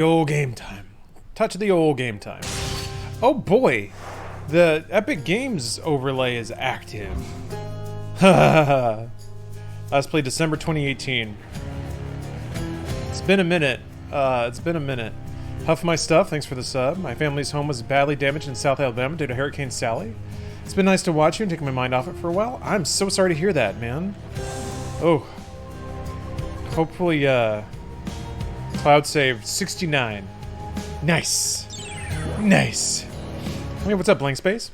Old game time. Touch of the old game time. Oh boy, the Epic Games overlay is active. Last played December 2018. It's been a minute. Huff my stuff, thanks for the sub. My family's home was badly damaged in South Alabama due to Hurricane Sally. It's been nice to watch you and take my mind off it for a while. I'm so sorry to hear that, man. Oh. Hopefully, cloud save 69. Nice. Nice. Hey, what's up, Blank Space?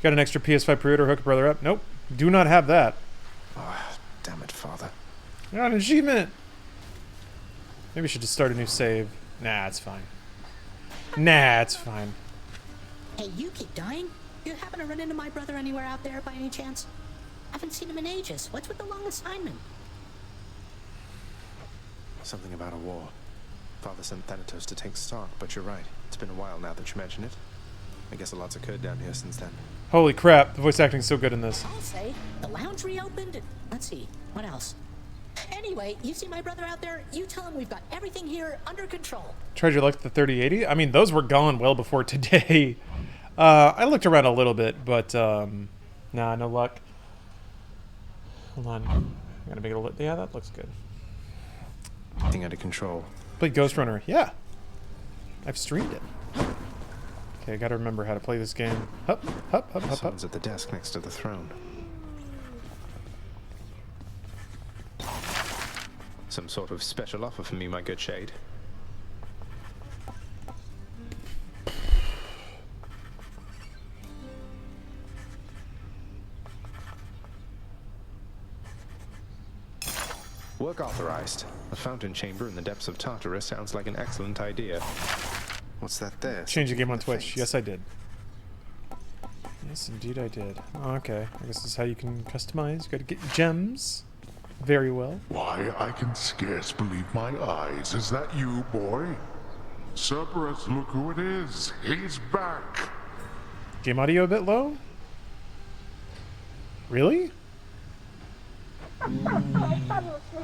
Got an extra PS5 pre-order, hook a brother up? Nope. Do not have that. Oh, damn it, Father. Got an achievement. Maybe we should just start a new save. Nah, it's fine. Nah, it's fine. Hey, you keep dying? You happen to run into my brother anywhere out there by any chance? I haven't seen him in ages. What's with the long assignment? Something about a war. Father sent Thanatos to take stock, but you're right. It's been a while now that you mention it. I guess a lot's occurred down here since then. Holy crap, the voice acting's so good in this. I'll say, the lounge reopened, and let's see, what else? Anyway, you see my brother out there? You tell him we've got everything here under control. Tried your luck at the 3080? I mean, those were gone well before today. I looked around a little bit, but, nah, no luck. Hold on. I'm gonna make it a little... Yeah, that looks good. Thing under control. Played Ghost Runner. Yeah. I've streamed it. Okay, I gotta remember how to play this game. Hup, hup, hup, hup, Someone's hup. at the desk next to the throne. Some sort of special offer for me, my good shade. Work authorized. A fountain chamber in the depths of Tartarus sounds like an excellent idea. What's that there? Change the game on Twitch. Yes, I did. Yes, indeed I did. Oh, okay. I guess this is how you can customize. You gotta get gems. Very well. Why, I can scarce believe my eyes. Is that you, boy? Cerberus, look who it is. He's back. Game audio a bit low? Really?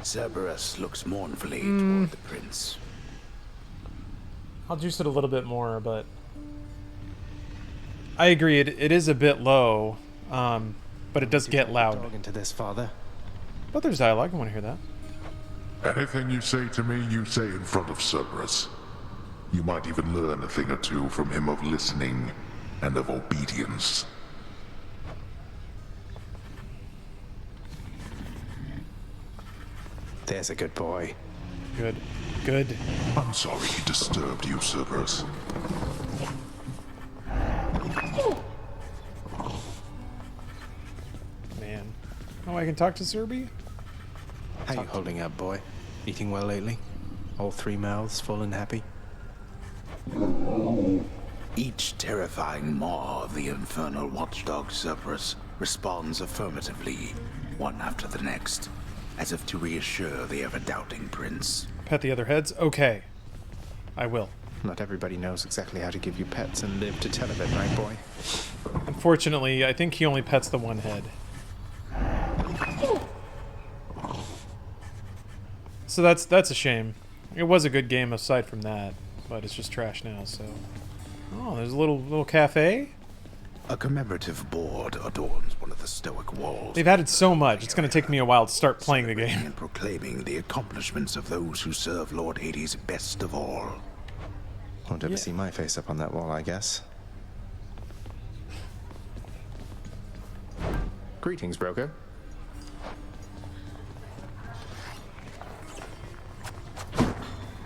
Cerberus looks mournfully toward the prince. I'll juice it a little bit more, but... I agree, it is a bit low, but it does get loud. Dog into this, Father. But there's dialogue, I want to hear that. Anything you say to me, you say in front of Cerberus. You might even learn a thing or two from him of listening and of obedience. There's a good boy. Good. Good. I'm sorry he disturbed you, Cerberus. Man. Oh, I can talk to Serby? How you holding up, boy? Eating well lately? All three mouths full and happy? Each terrifying maw of the infernal watchdog Cerberus responds affirmatively, one after the next, as if to reassure the ever-doubting prince. Pet the other heads? Okay. I will. Not everybody knows exactly how to give you pets and live to tell of it, right, boy? Unfortunately, I think he only pets the one head. So that's a shame. It was a good game aside from that, but it's just trash now, so... Oh, there's a little cafe? A commemorative board adorns one of the stoic walls. They've added so much, it's gonna take me a while to start playing the game. And proclaiming the accomplishments of those who serve Lord Hades best of all. Won't ever see my face up on that wall, I guess. Greetings, broker.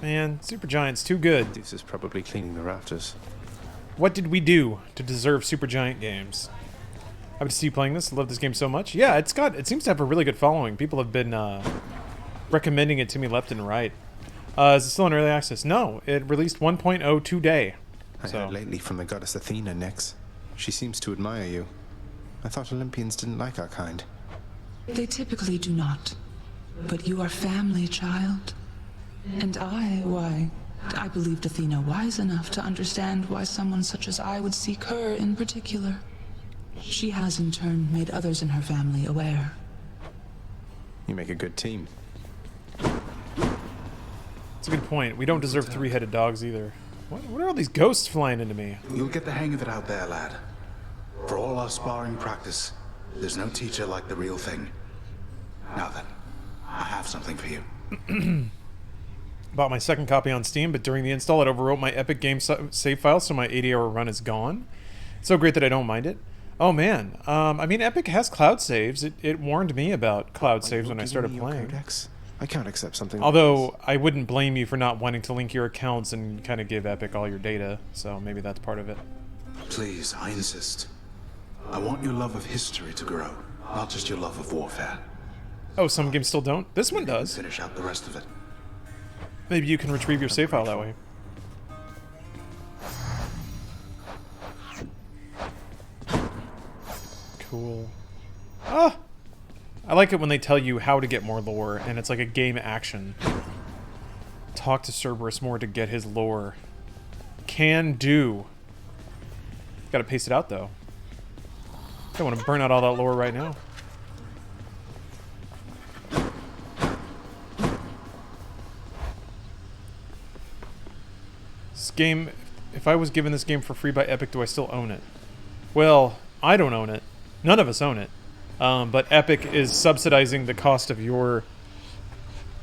Man, Supergiant's too good. This is probably cleaning the rafters. What did we do to deserve Supergiant games? Happy to see you playing this. I love this game so much. Yeah, it seems to have a really good following. People have been recommending it to me left and right. Is it still in early access? No, it released 1.0 today. I heard lately from the goddess Athena, Nix. She seems to admire you. I thought Olympians didn't like our kind. They typically do not. But you are family, child. And why, I believed Athena wise enough to understand why someone such as I would seek her in particular. She has in turn made others in her family aware. You make a good team. That's a good point. We don't deserve three-headed dogs either. What are all these ghosts flying into me? You'll get the hang of it out there, lad. For all our sparring practice, there's no teacher like the real thing. Now then, I have something for you. Bought my second copy on Steam, but during the install it overwrote my Epic Games save file, so my 80-hour run is gone. It's so great that I don't mind it. Oh man, I mean Epic has cloud saves. It warned me about cloud saves when I started playing. Codex? I can't accept something like Although, I wouldn't blame you for not wanting to link your accounts and kind of give Epic all your data, so maybe that's part of it. Please, I insist. I want your love of history to grow, not just your love of warfare. Oh, some games still don't? This one does. Finish out the rest of it. Maybe you can retrieve your save file that way. Cool. Ah! I like it when they tell you how to get more lore, and it's like a game action. Talk to Cerberus more to get his lore. Can do. Gotta pace it out, though. I don't want to burn out all that lore right now. This game, if I was given this game for free by Epic, do I still own it? Well, I don't own it. None of us own it. But Epic is subsidizing the cost of your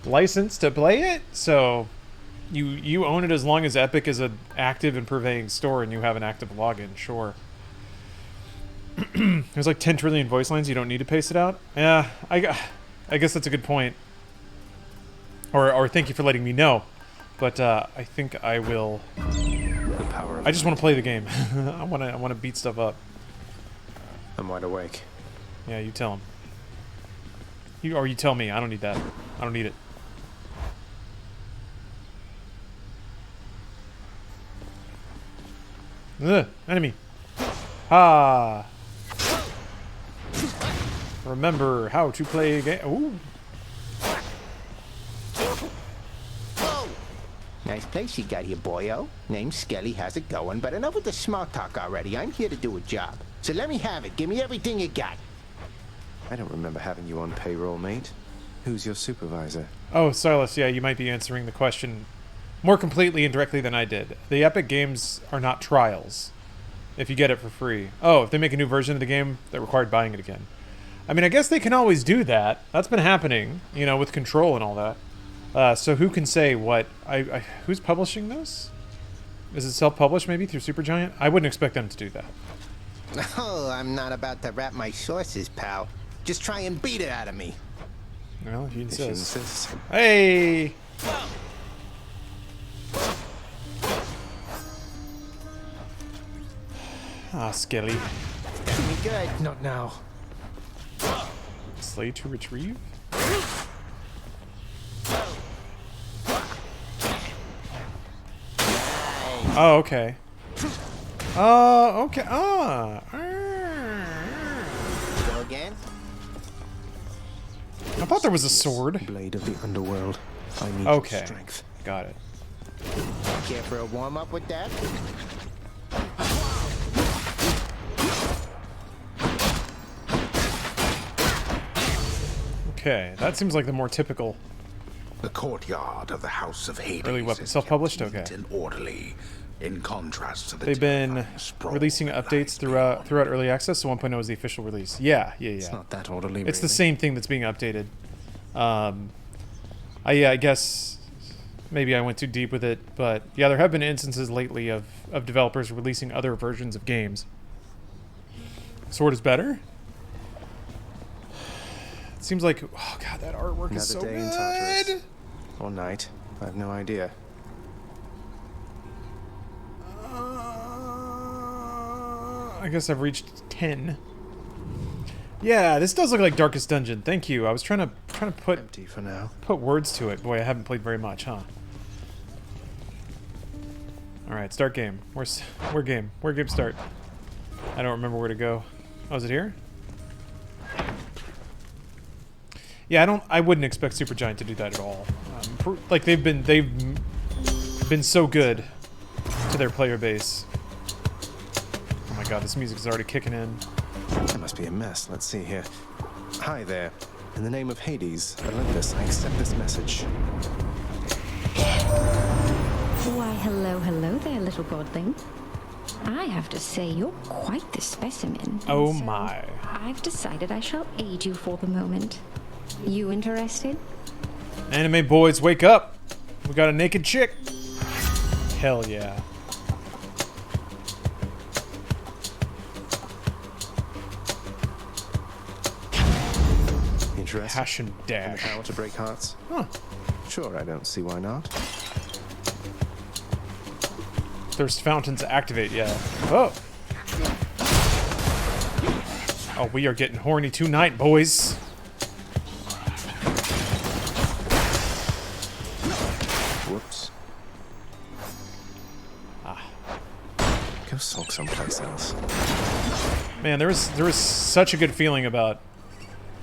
license to play it, so you own it as long as Epic is an active and purveying store and you have an active login, sure. There's like 10 trillion voice lines, you don't need to pace it out? Yeah, I guess that's a good point. Or thank you for letting me know. But I think I will... The power of I just want to play the game. I want to beat stuff up. I'm wide awake. Yeah, you tell him. You tell me. I don't need that. I don't need it. Ugh, enemy. Ha! Remember how to play a game. Ooh. Nice place you got here, boyo. Name's Skelly, how's it going? But enough with the small talk already. I'm here to do a job. So let me have it. Give me everything you got. I don't remember having you on payroll, mate. Who's your supervisor? Oh, Silas, yeah, you might be answering the question more completely and directly than I did. The Epic games are not trials. If you get it for free. Oh, if they make a new version of the game, that required buying it again. I mean, I guess they can always do that. That's been happening, you know, with Control and all that. So who can say what? Who's publishing this? Is it self-published maybe through Supergiant? I wouldn't expect them to do that. Oh, I'm not about to wrap my sources, pal. Just try and beat it out of me. Well, if you If you insist. insist. Hey! Ah, Skelly. That's me good. Not now. Slay to retrieve? Oh, okay. Oh, okay. Go again? I thought there was a sword. Blade of the underworld. I need Okay. your strength. Got it. Care for a warm-up with that? Okay, that seems like the more typical. The courtyard of the House of Hades Early weapon. is Self-published? kept neat Okay. and orderly, in contrast to the They've been terrifying sprawl releasing that updates lies throughout beyond. early access, so 1.0 is the official release. Yeah. It's not that orderly, It's the really. same thing that's being updated. I guess maybe I went too deep with it, but yeah, there have been instances lately of developers releasing other versions of games. Sword is better? It seems like, oh god, that artwork is so Another day in Tartarus. good! Or night. I have no idea. I guess I've reached 10. Yeah, this does look like Darkest Dungeon. Thank you. I was trying to put Empty for now. words to it. Boy, I haven't played very much, huh? All right, start game. Where's game? Where game start? I don't remember where to go. Oh, is it here? Yeah, I wouldn't expect Supergiant to do that at all. Like they've been so good to their player base. Oh my god, this music is already kicking in. That must be a mess. Let's see here. Hi there. In the name of Hades, Olympus, I accept this message. Why, hello there, little godling. I have to say, you're quite the specimen. Oh So my. I've decided I shall aid you for the moment. You interested? Anime boys, wake up! We got a naked chick. Hell yeah. Interesting. Passion And the dash. power to break hearts? Huh. Sure, I don't see why not. Thirst fountains activate, yeah. Oh. Oh, we are getting horny tonight, boys. Whoops. Ah. Go sulk someplace else. Man, there was such a good feeling about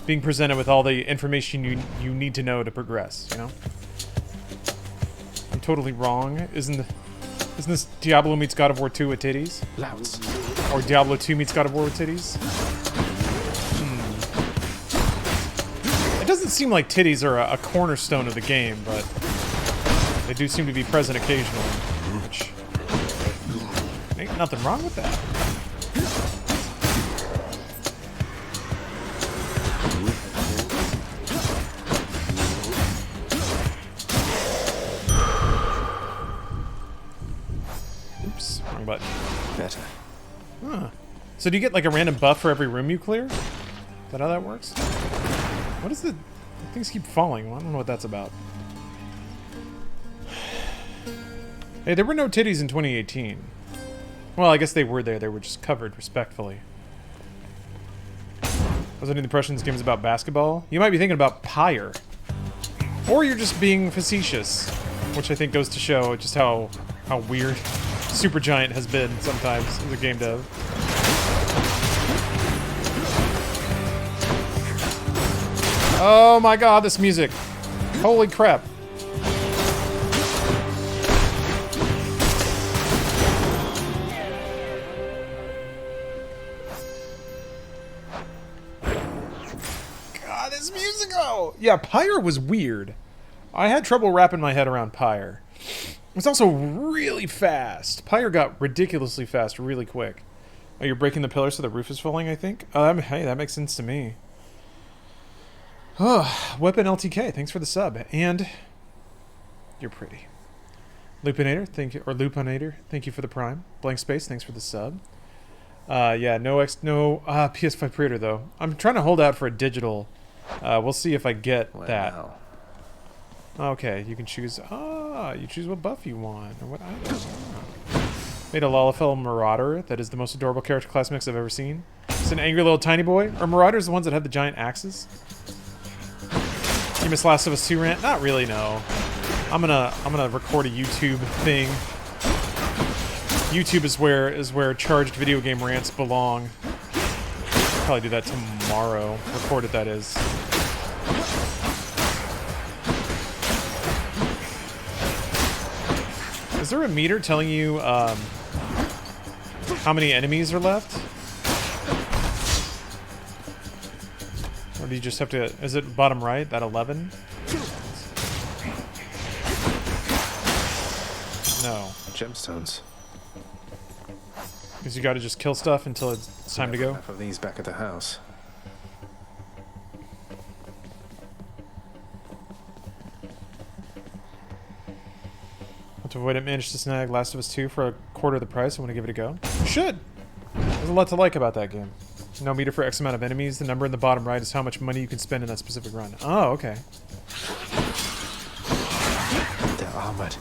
being presented with all the information you need to know to progress, you know? I'm totally wrong. Isn't this Diablo meets God of War 2 with titties? Louts. Or Diablo 2 meets God of War with titties? It doesn't seem like titties are a cornerstone of the game, but they do seem to be present occasionally, which ain't nothing wrong with that. Oops, wrong button. Better. Huh. So do you get like a random buff for every room you clear? Is that how that works? What is the things keep falling? Well, I don't know what that's about. Hey, there were no titties in 2018. Well, I guess they were there. They were just covered respectfully. I was under the impression this game is about basketball. You might be thinking about Pyre. Or you're just being facetious. Which I think goes to show just how weird Supergiant has been sometimes as a game dev. Oh my god, this music. Holy crap. God, this music, oh! Yeah, Pyre was weird. I had trouble wrapping my head around Pyre. It was also really fast. Pyre got ridiculously fast really quick. Oh, you're breaking the pillar so the roof is falling, I think? Hey, that makes sense to me. Oh, Weapon LTK, thanks for the sub. And you're pretty. Lupinator, thank you, or Lupinator, thank you for the prime. Blank Space, thanks for the sub. Yeah, no PS5 pre-order though. I'm trying to hold out for a digital. We'll see if I get that. Wow. Okay, you can choose. You choose what buff you want or what. I don't know. Made a Lalafell Marauder that is the most adorable character class mix I've ever seen. It's an angry little tiny boy. Are Marauders the ones that have the giant axes? You miss Last of Us 2 rant? Not really, no. I'm gonna record a YouTube thing. YouTube is where charged video game rants belong. Probably do that tomorrow. Record it, that is. Is there a meter telling you how many enemies are left? Or do you just have to... Is it bottom right? That 11? No. Gemstones. Because you gotta just kill stuff until it's time to go? Enough of these back at the house. To avoid it, managed to snag Last of Us 2 for a quarter of the price. I want to give it a go. You should! There's a lot to like about that game. No meter for X amount of enemies. The number in the bottom right is how much money you can spend in that specific run. Oh, okay. They're armored.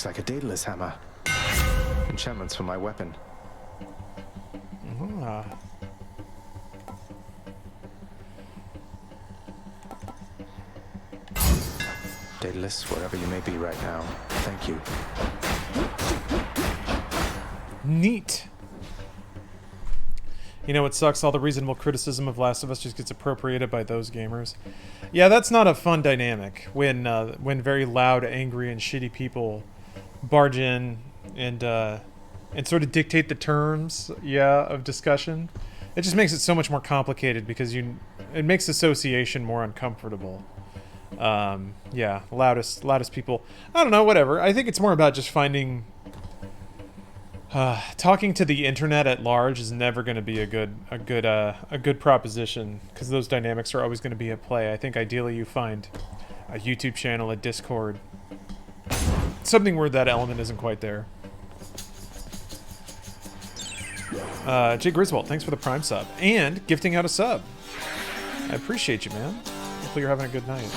Like a Daedalus hammer. Enchantments for my weapon. Daedalus, wherever you may be right now, thank you. Neat. You know what sucks? All the reasonable criticism of Last of Us just gets appropriated by those gamers. Yeah, that's not a fun dynamic when very loud, angry, and shitty people barge in and sort of dictate the terms, of discussion. It just makes it so much more complicated because it makes association more uncomfortable. Yeah, loudest people. I don't know, whatever. I think it's more about just finding. Talking to the internet at large is never going to be a good proposition because those dynamics are always going to be at play. I think ideally you find a YouTube channel, a Discord, something where that element isn't quite there. Jay Griswold, thanks for the Prime sub and gifting out a sub. I appreciate you, man. Hopefully you're having a good night.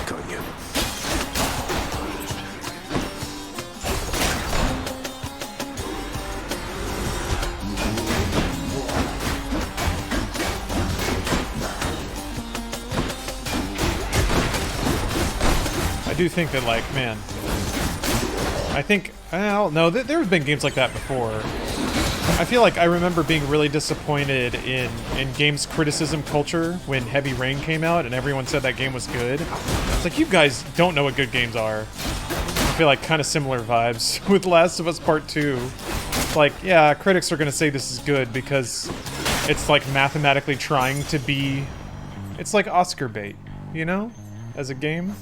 Got you. I do think that, like, man, I think, well, no, there have been games like that before. I feel like I remember being really disappointed in games criticism culture when Heavy Rain came out and everyone said that game was good. It's like, you guys don't know what good games are. I feel like kind of similar vibes with Last of Us Part 2. It's like, yeah, critics are going to say this is good because it's like mathematically trying to be... It's like Oscar bait, you know? As a game.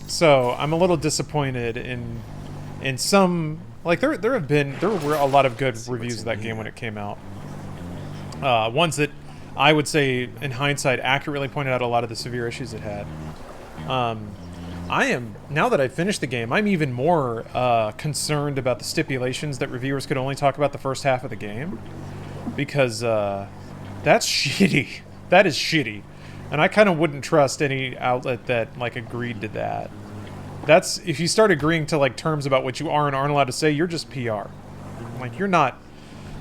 So I'm a little disappointed in some, like there were a lot of good reviews of that game when it came out. Ones that I would say in hindsight accurately pointed out a lot of the severe issues it had. Now that I've finished the game, I'm even more concerned about the stipulations that reviewers could only talk about the first half of the game, because that's shitty. That is shitty. And I kind of wouldn't trust any outlet that, like, agreed to that. That's, if you start agreeing to, like, terms about what you are and aren't allowed to say, you're just PR. Like, you're not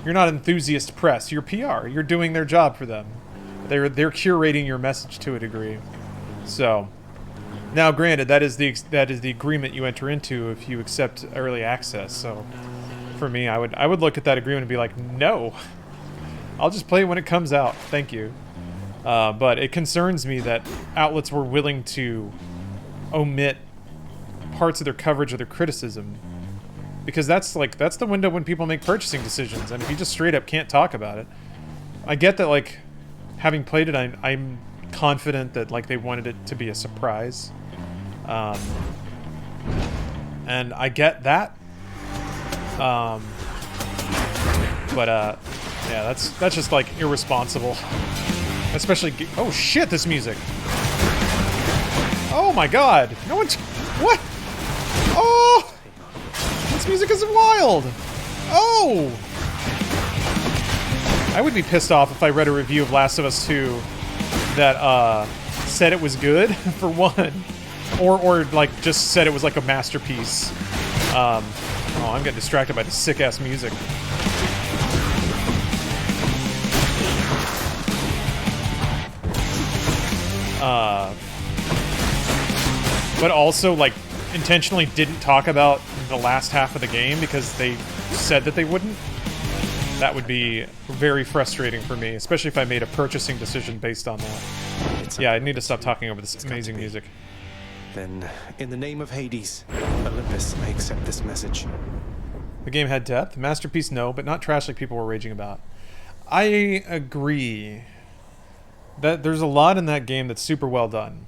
enthusiast press, you're PR. You're doing their job for them. They're curating your message to a degree. So, now granted, that is the agreement you enter into if you accept early access. So, for me, I would look at that agreement and be like, no. I'll just play it when it comes out. Thank you. But it concerns me that outlets were willing to omit parts of their coverage or their criticism, because that's the window when people make purchasing decisions, and if you just straight up can't talk about it. I get that, like, having played it, I'm confident that, like, they wanted it to be a surprise, and I get that, but yeah, that's just, like, irresponsible. Especially, oh shit, this music. Oh my god. No one's, what? Oh! This music is wild. Oh! I would be pissed off if I read a review of Last of Us 2 that said it was good, for one. Or like, just said it was like a masterpiece. Oh, I'm getting distracted by the sick-ass music. But also, like, intentionally didn't talk about the last half of the game because they said that they wouldn't. That would be very frustrating for me, especially if I made a purchasing decision based on that. Yeah, I need to stop talking over this amazing music. Then, in the name of Hades, Olympus, I accept this message. The game had depth. Masterpiece, no, but not trash like people were raging about. I agree that there's a lot in that game that's super well done.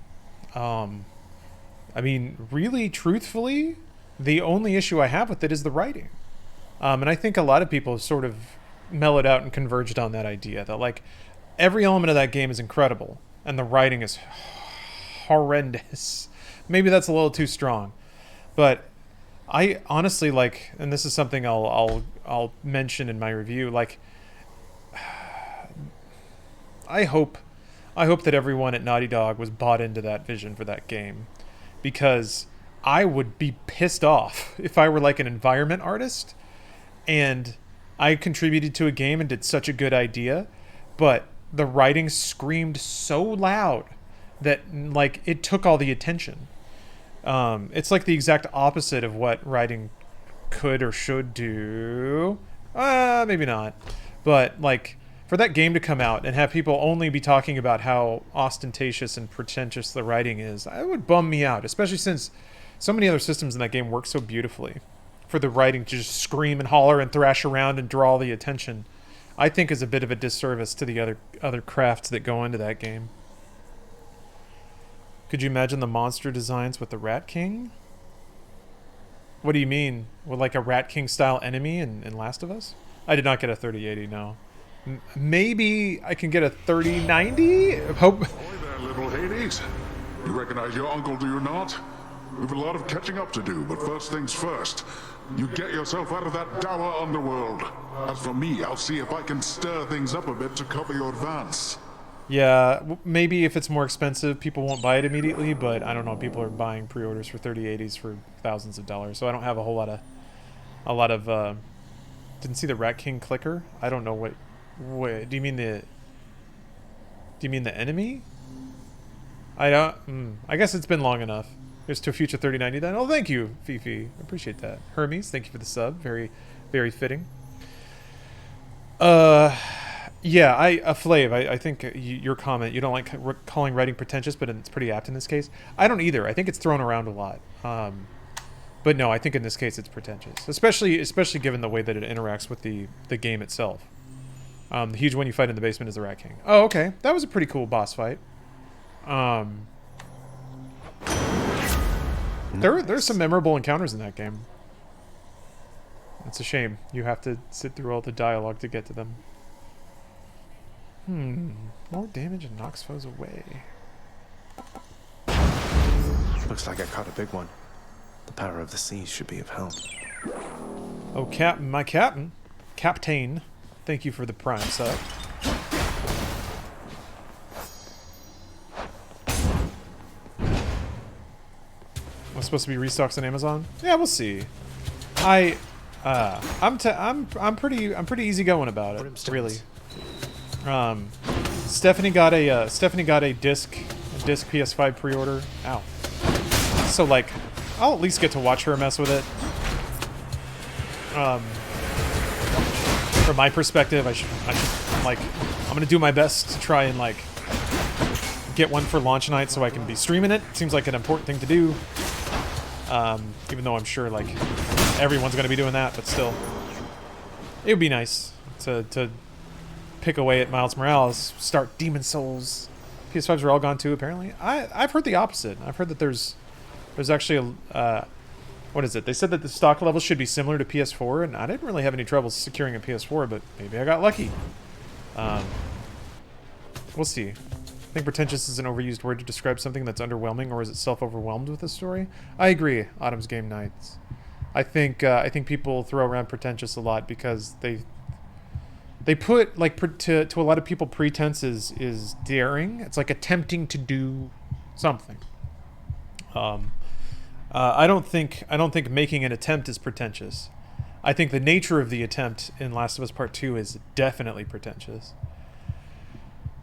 I mean, really, truthfully, the only issue I have with it is the writing. And I think a lot of people have sort of mellowed out and converged on that idea that, like, every element of that game is incredible and the writing is horrendous. Maybe that's a little too strong, but I honestly, like, and this is something I'll mention in my review, like, I hope that everyone at Naughty Dog was bought into that vision for that game, because I would be pissed off if I were, like, an environment artist and I contributed to a game and did such a good idea, but the writing screamed so loud that, like, it took all the attention. It's like the exact opposite of what writing could or should do. Maybe not. But, like, for that game to come out and have people only be talking about how ostentatious and pretentious the writing is, that would bum me out, especially since so many other systems in that game work so beautifully. For the writing to just scream and holler and thrash around and draw the attention, I think is a bit of a disservice to the other crafts that go into that game. Could you imagine the monster designs with the Rat King? What do you mean? With like a Rat King style enemy in Last of Us? I did not get a 3080, no. Maybe I can get a 3090? Hope. Boy there, little Hades. You recognize your uncle, do you not? We've a lot of catching up to do, but first things first. You get yourself out of that dour underworld. As for me, I'll see if I can stir things up a bit to cover your advance. Yeah, maybe if it's more expensive, people won't buy it immediately, but I don't know, people are buying pre-orders for 3080s for thousands of dollars, so I don't have a lot of, didn't see the Rat King clicker? I don't know what, do you mean the enemy? I guess it's been long enough. Here's to a future 3090 then. Oh, thank you, Fifi. I appreciate that. Hermes, thank you for the sub. Very, very fitting. Yeah, Flav, I think your comment, you don't like calling writing pretentious, but it's pretty apt in this case. I don't either. I think it's thrown around a lot. But no, I think in this case it's pretentious, especially given the way that it interacts with the game itself. The huge one you fight in the basement is the Rat King. Oh, okay. That was a pretty cool boss fight. There's some memorable encounters in that game. It's a shame. You have to sit through all the dialogue to get to them. More damage and knocks foes away. Looks like I caught a big one. The power of the seas should be of help. Oh, Captain, my Captain. Captain. Thank you for the prime sub. Was supposed to be restocks on Amazon? Yeah, we'll see. I'm pretty easygoing about it, really. Stephanie got a disc PS5 pre-order. Ow. So like, I'll at least get to watch her mess with it. From my perspective, I should like, I'm gonna do my best to try and like get one for launch night so I can be streaming it. Seems like an important thing to do. Even though I'm sure like everyone's gonna be doing that, but still, it would be nice to pick away at Miles Morales, start Demon Souls. PS5s are all gone too, apparently. I've heard the opposite. I've heard that there's actually a what is it? They said that the stock levels should be similar to PS4, and I didn't really have any trouble securing a PS4, but maybe I got lucky. We'll see. I think pretentious is an overused word to describe something that's underwhelming, or is it self-overwhelmed with the story? I agree, Autumn's Game Nights. I think people throw around pretentious a lot because they put, like, to a lot of people, pretense is daring. It's like attempting to do something. I don't think making an attempt is pretentious. I think the nature of the attempt in Last of Us Part 2 is definitely pretentious.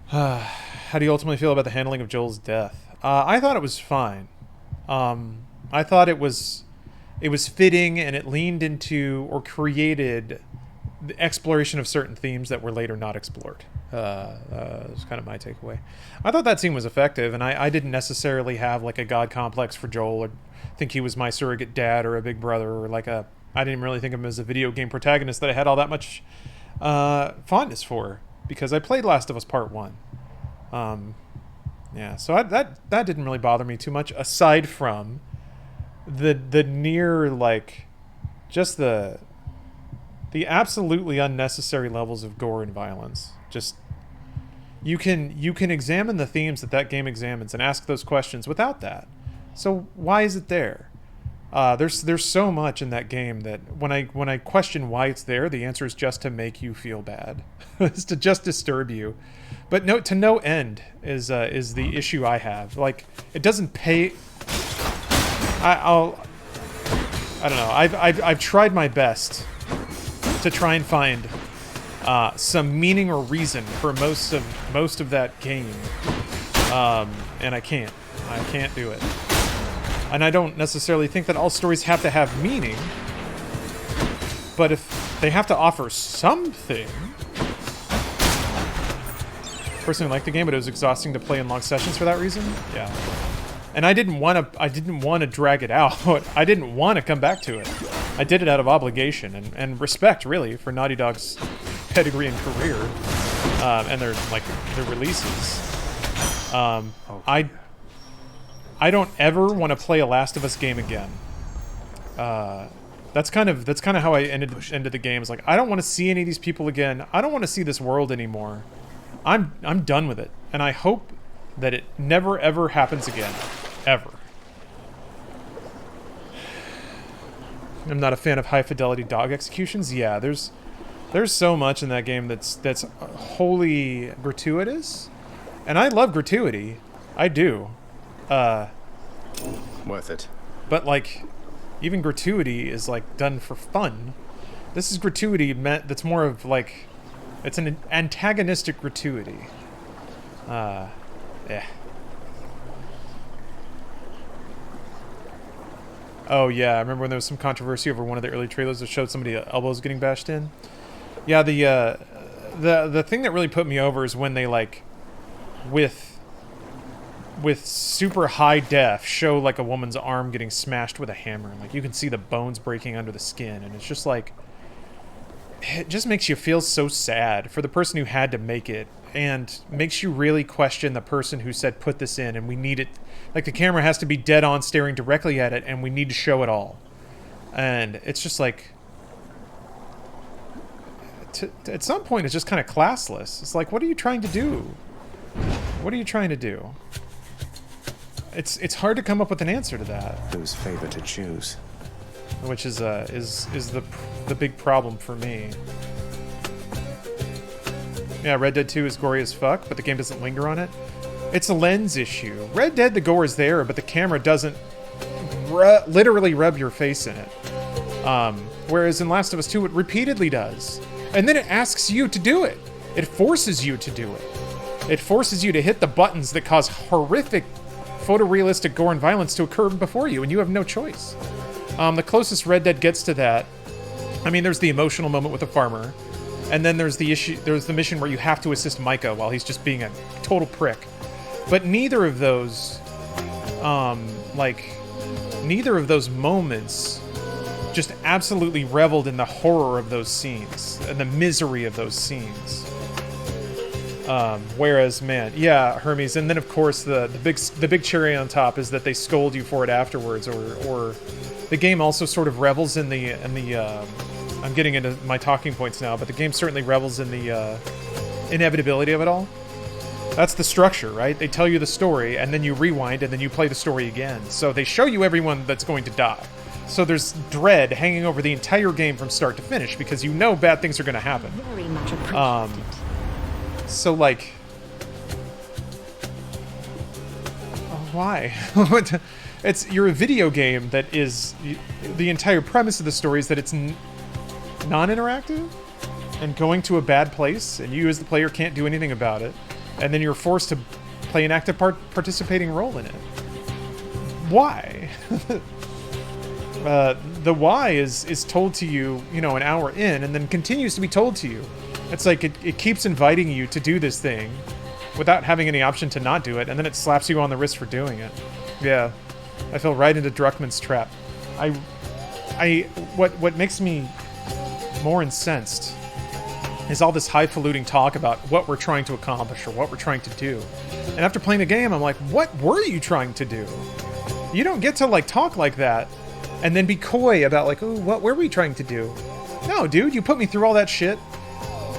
How do you ultimately feel about the handling of Joel's death? I thought it was fine. I thought it was fitting, and it leaned into or created the exploration of certain themes that were later not explored. It's kind of my takeaway. I thought that scene was effective, and I didn't necessarily have like a god complex for Joel, or think he was my surrogate dad or a big brother, or like I didn't really think of him as a video game protagonist that I had all that much fondness for, because I played Last of Us Part 1. Yeah, so that didn't really bother me too much, aside from the near, like, just the absolutely unnecessary levels of gore and violence. Just you can examine the themes that game examines and ask those questions without that. So why is it there? There's so much in that game that when I question why it's there, the answer is just to make you feel bad. It's to just disturb you. But to no end is the issue I have. Like, it doesn't pay. I don't know. I've tried my best to try and find some meaning or reason for most of that game, and I can't do it. And I don't necessarily think that all stories have to have meaning. But if they have to offer something... Personally liked the game, but it was exhausting to play in long sessions for that reason. Yeah. And I didn't want to drag it out. I didn't want to come back to it. I did it out of obligation and respect, really, for Naughty Dog's pedigree and career, and their releases. I don't ever want to play a Last of Us game again. That's kind of how I ended the game. It's like, I don't want to see any of these people again. I don't want to see this world anymore. I'm done with it, and I hope that it never ever happens again, ever. I'm not a fan of high fidelity dog executions. Yeah, there's so much in that game that's wholly gratuitous, and I love gratuity. I do. Worth it. But like, even gratuity is like done for fun. This is gratuity that's more of like, it's an antagonistic gratuity. Yeah. Oh yeah, I remember when there was some controversy over one of the early trailers that showed somebody elbows getting bashed in. Yeah, the thing that really put me over is when they like, with super high def, show like a woman's arm getting smashed with a hammer, and like you can see the bones breaking under the skin, and it's just like, it just makes you feel so sad for the person who had to make it, and makes you really question the person who said, put this in, and we need it. Like, the camera has to be dead on, staring directly at it, and we need to show it all. And it's just like, at some point, it's just kind of classless. It's like, what are you trying to do? What are you trying to do? It's hard to come up with an answer to that. Whose favor to choose? Which is the big problem for me. Yeah, Red Dead 2 is gory as fuck, but the game doesn't linger on it. It's a lens issue. Red Dead, the gore is there, but the camera doesn't literally rub your face in it. Whereas in Last of Us 2, it repeatedly does. And then it asks you to do it. It forces you to do it. It forces you to hit the buttons that cause horrific photorealistic gore and violence to occur before you, and you have no choice. The closest Red Dead gets to that, I mean, there's the emotional moment with the farmer, and then there's the mission where you have to assist Micah while he's just being a total prick. But neither of those, neither of those moments just absolutely reveled in the horror of those scenes and the misery of those scenes. Whereas, man, yeah, Hermes, and then of course the big cherry on top is that they scold you for it afterwards, or the game also sort of revels in the I'm getting into my talking points now, but the game certainly revels in the inevitability of it all. That's the structure, right? They tell you the story, and then you rewind, and then you play the story again. So they show you everyone that's going to die. So there's dread hanging over the entire game from start to finish, because you know bad things are going to happen. Very much appreciated. So, like... why? You're a video game that is... The entire premise of the story is that it's non-interactive, and going to a bad place, and you as the player can't do anything about it, and then you're forced to play an active participating role in it. Why? The why is told to you, an hour in, and then continues to be told to you. It's like it keeps inviting you to do this thing without having any option to not do it, and then it slaps you on the wrist for doing it. Yeah, I fell right into Druckmann's trap. What makes me more incensed is all this highfalutin talk about what we're trying to accomplish or what we're trying to do. And after playing the game, I'm like, what were you trying to do? You don't get to talk like that and then be coy about ooh, what were we trying to do? No, dude, you put me through all that shit.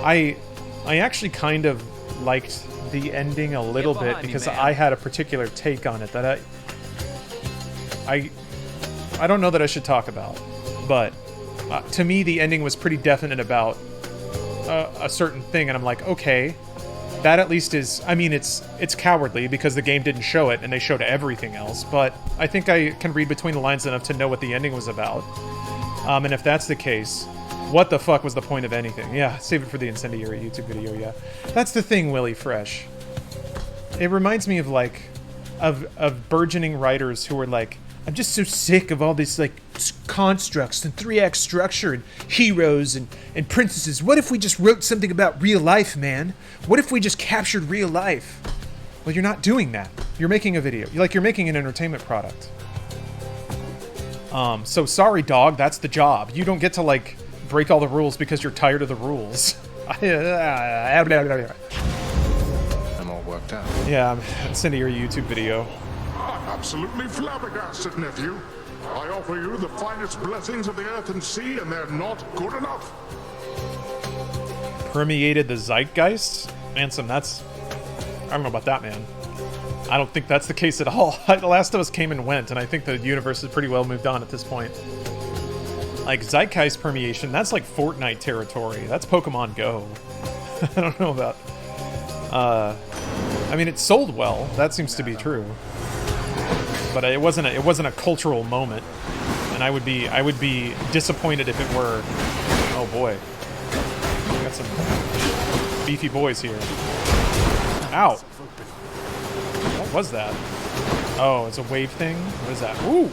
I actually kind of liked the ending a little bit because I had a particular take on it that I don't know that I should talk about, but to me the ending was pretty definite about a certain thing, and I'm like, okay, that at least is, I mean, it's cowardly because the game didn't show it and they showed everything else, but I think I can read between the lines enough to know what the ending was about. And if that's the case, what the fuck was the point of anything? Yeah, save it for the incendiary YouTube video, yeah. That's the thing, Willie Fresh. It reminds me of of burgeoning writers who were like, I'm just so sick of all these like constructs and 3-act structure and heroes and princesses. What if we just wrote something about real life, man? What if we just captured real life? Well, you're not doing that. You're making a video. You're making an entertainment product. So sorry, dog. That's the job. You don't get to like break all the rules because you're tired of the rules. I'm all worked out. Yeah, I'm sending you a YouTube video. I'm absolutely flabbergasted, nephew. I offer you the finest blessings of the earth and sea, and they're not good enough. Permeated the zeitgeist? Ansem, that's... I don't know about that, man. I don't think that's the case at all. The Last of Us came and went, and I think the universe is pretty well moved on at this point. Like, zeitgeist permeation, that's like Fortnite territory. That's Pokemon Go. I don't know about... I mean, it sold well. That seems to be true. But it wasn't a cultural moment. And I would be disappointed if it were... Oh, boy. We got some beefy boys here. Ow! What was that? Oh, it's a wave thing? What is that? Ooh!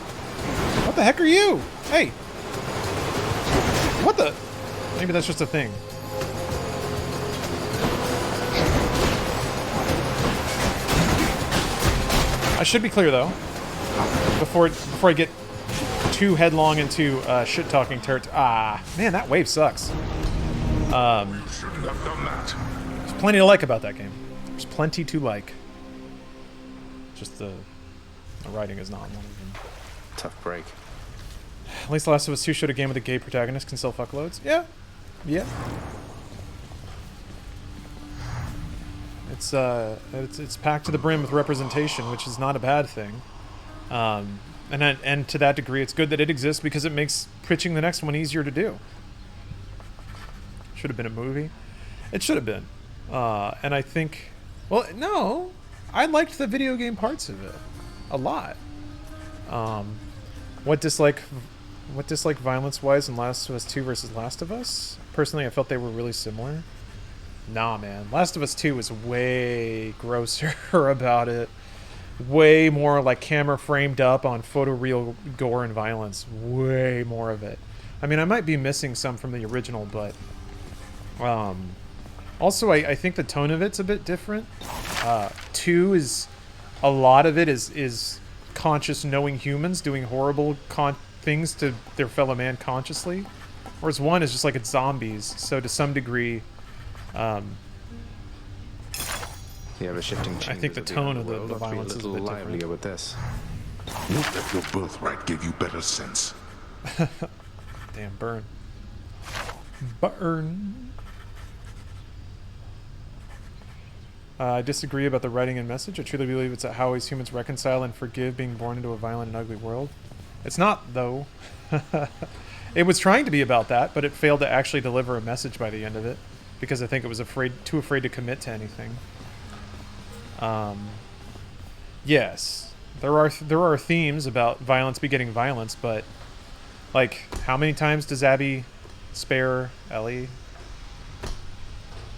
What the heck are you? Hey! What the? Maybe that's just a thing. I should be clear, though. Before I get too headlong into shit-talking territory. Ah, man, that wave sucks. Shouldn't have done that. There's plenty to like about that game. There's plenty to like. Just the writing is not one of them. Tough break. At least The Last of Us 2 showed a game with a gay protagonist can sell fuckloads. Yeah. Yeah. It's packed to the brim with representation, which is not a bad thing. And to that degree, it's good that it exists because it makes pitching the next one easier to do. Should have been a movie. It should have been. And I think... Well, no. I liked the video game parts of it. A lot. What dislike violence-wise in Last of Us 2 versus Last of Us? Personally, I felt they were really similar. Nah, man. Last of Us 2 was way grosser about it. Way more like camera framed up on photoreal gore and violence. Way more of it. I mean, I might be missing some from the original, but... Also, I think the tone of it's a bit different. 2 is... A lot of it is conscious, knowing humans doing horrible things to their fellow man consciously. Whereas 1 is just like it's zombies. So to some degree... The ever-shifting I think the tone of the violence is a bit livelier different. with this. Would that your birthright gave you better sense? Damn, burn. Burn. I disagree about the writing and message. I truly believe it's how always humans reconcile and forgive being born into a violent and ugly world. It's not, though. It was trying to be about that, but it failed to actually deliver a message by the end of it. Because I think it was too afraid to commit to anything. Yes, there are themes about violence begetting violence, but like, how many times does Abby spare Ellie?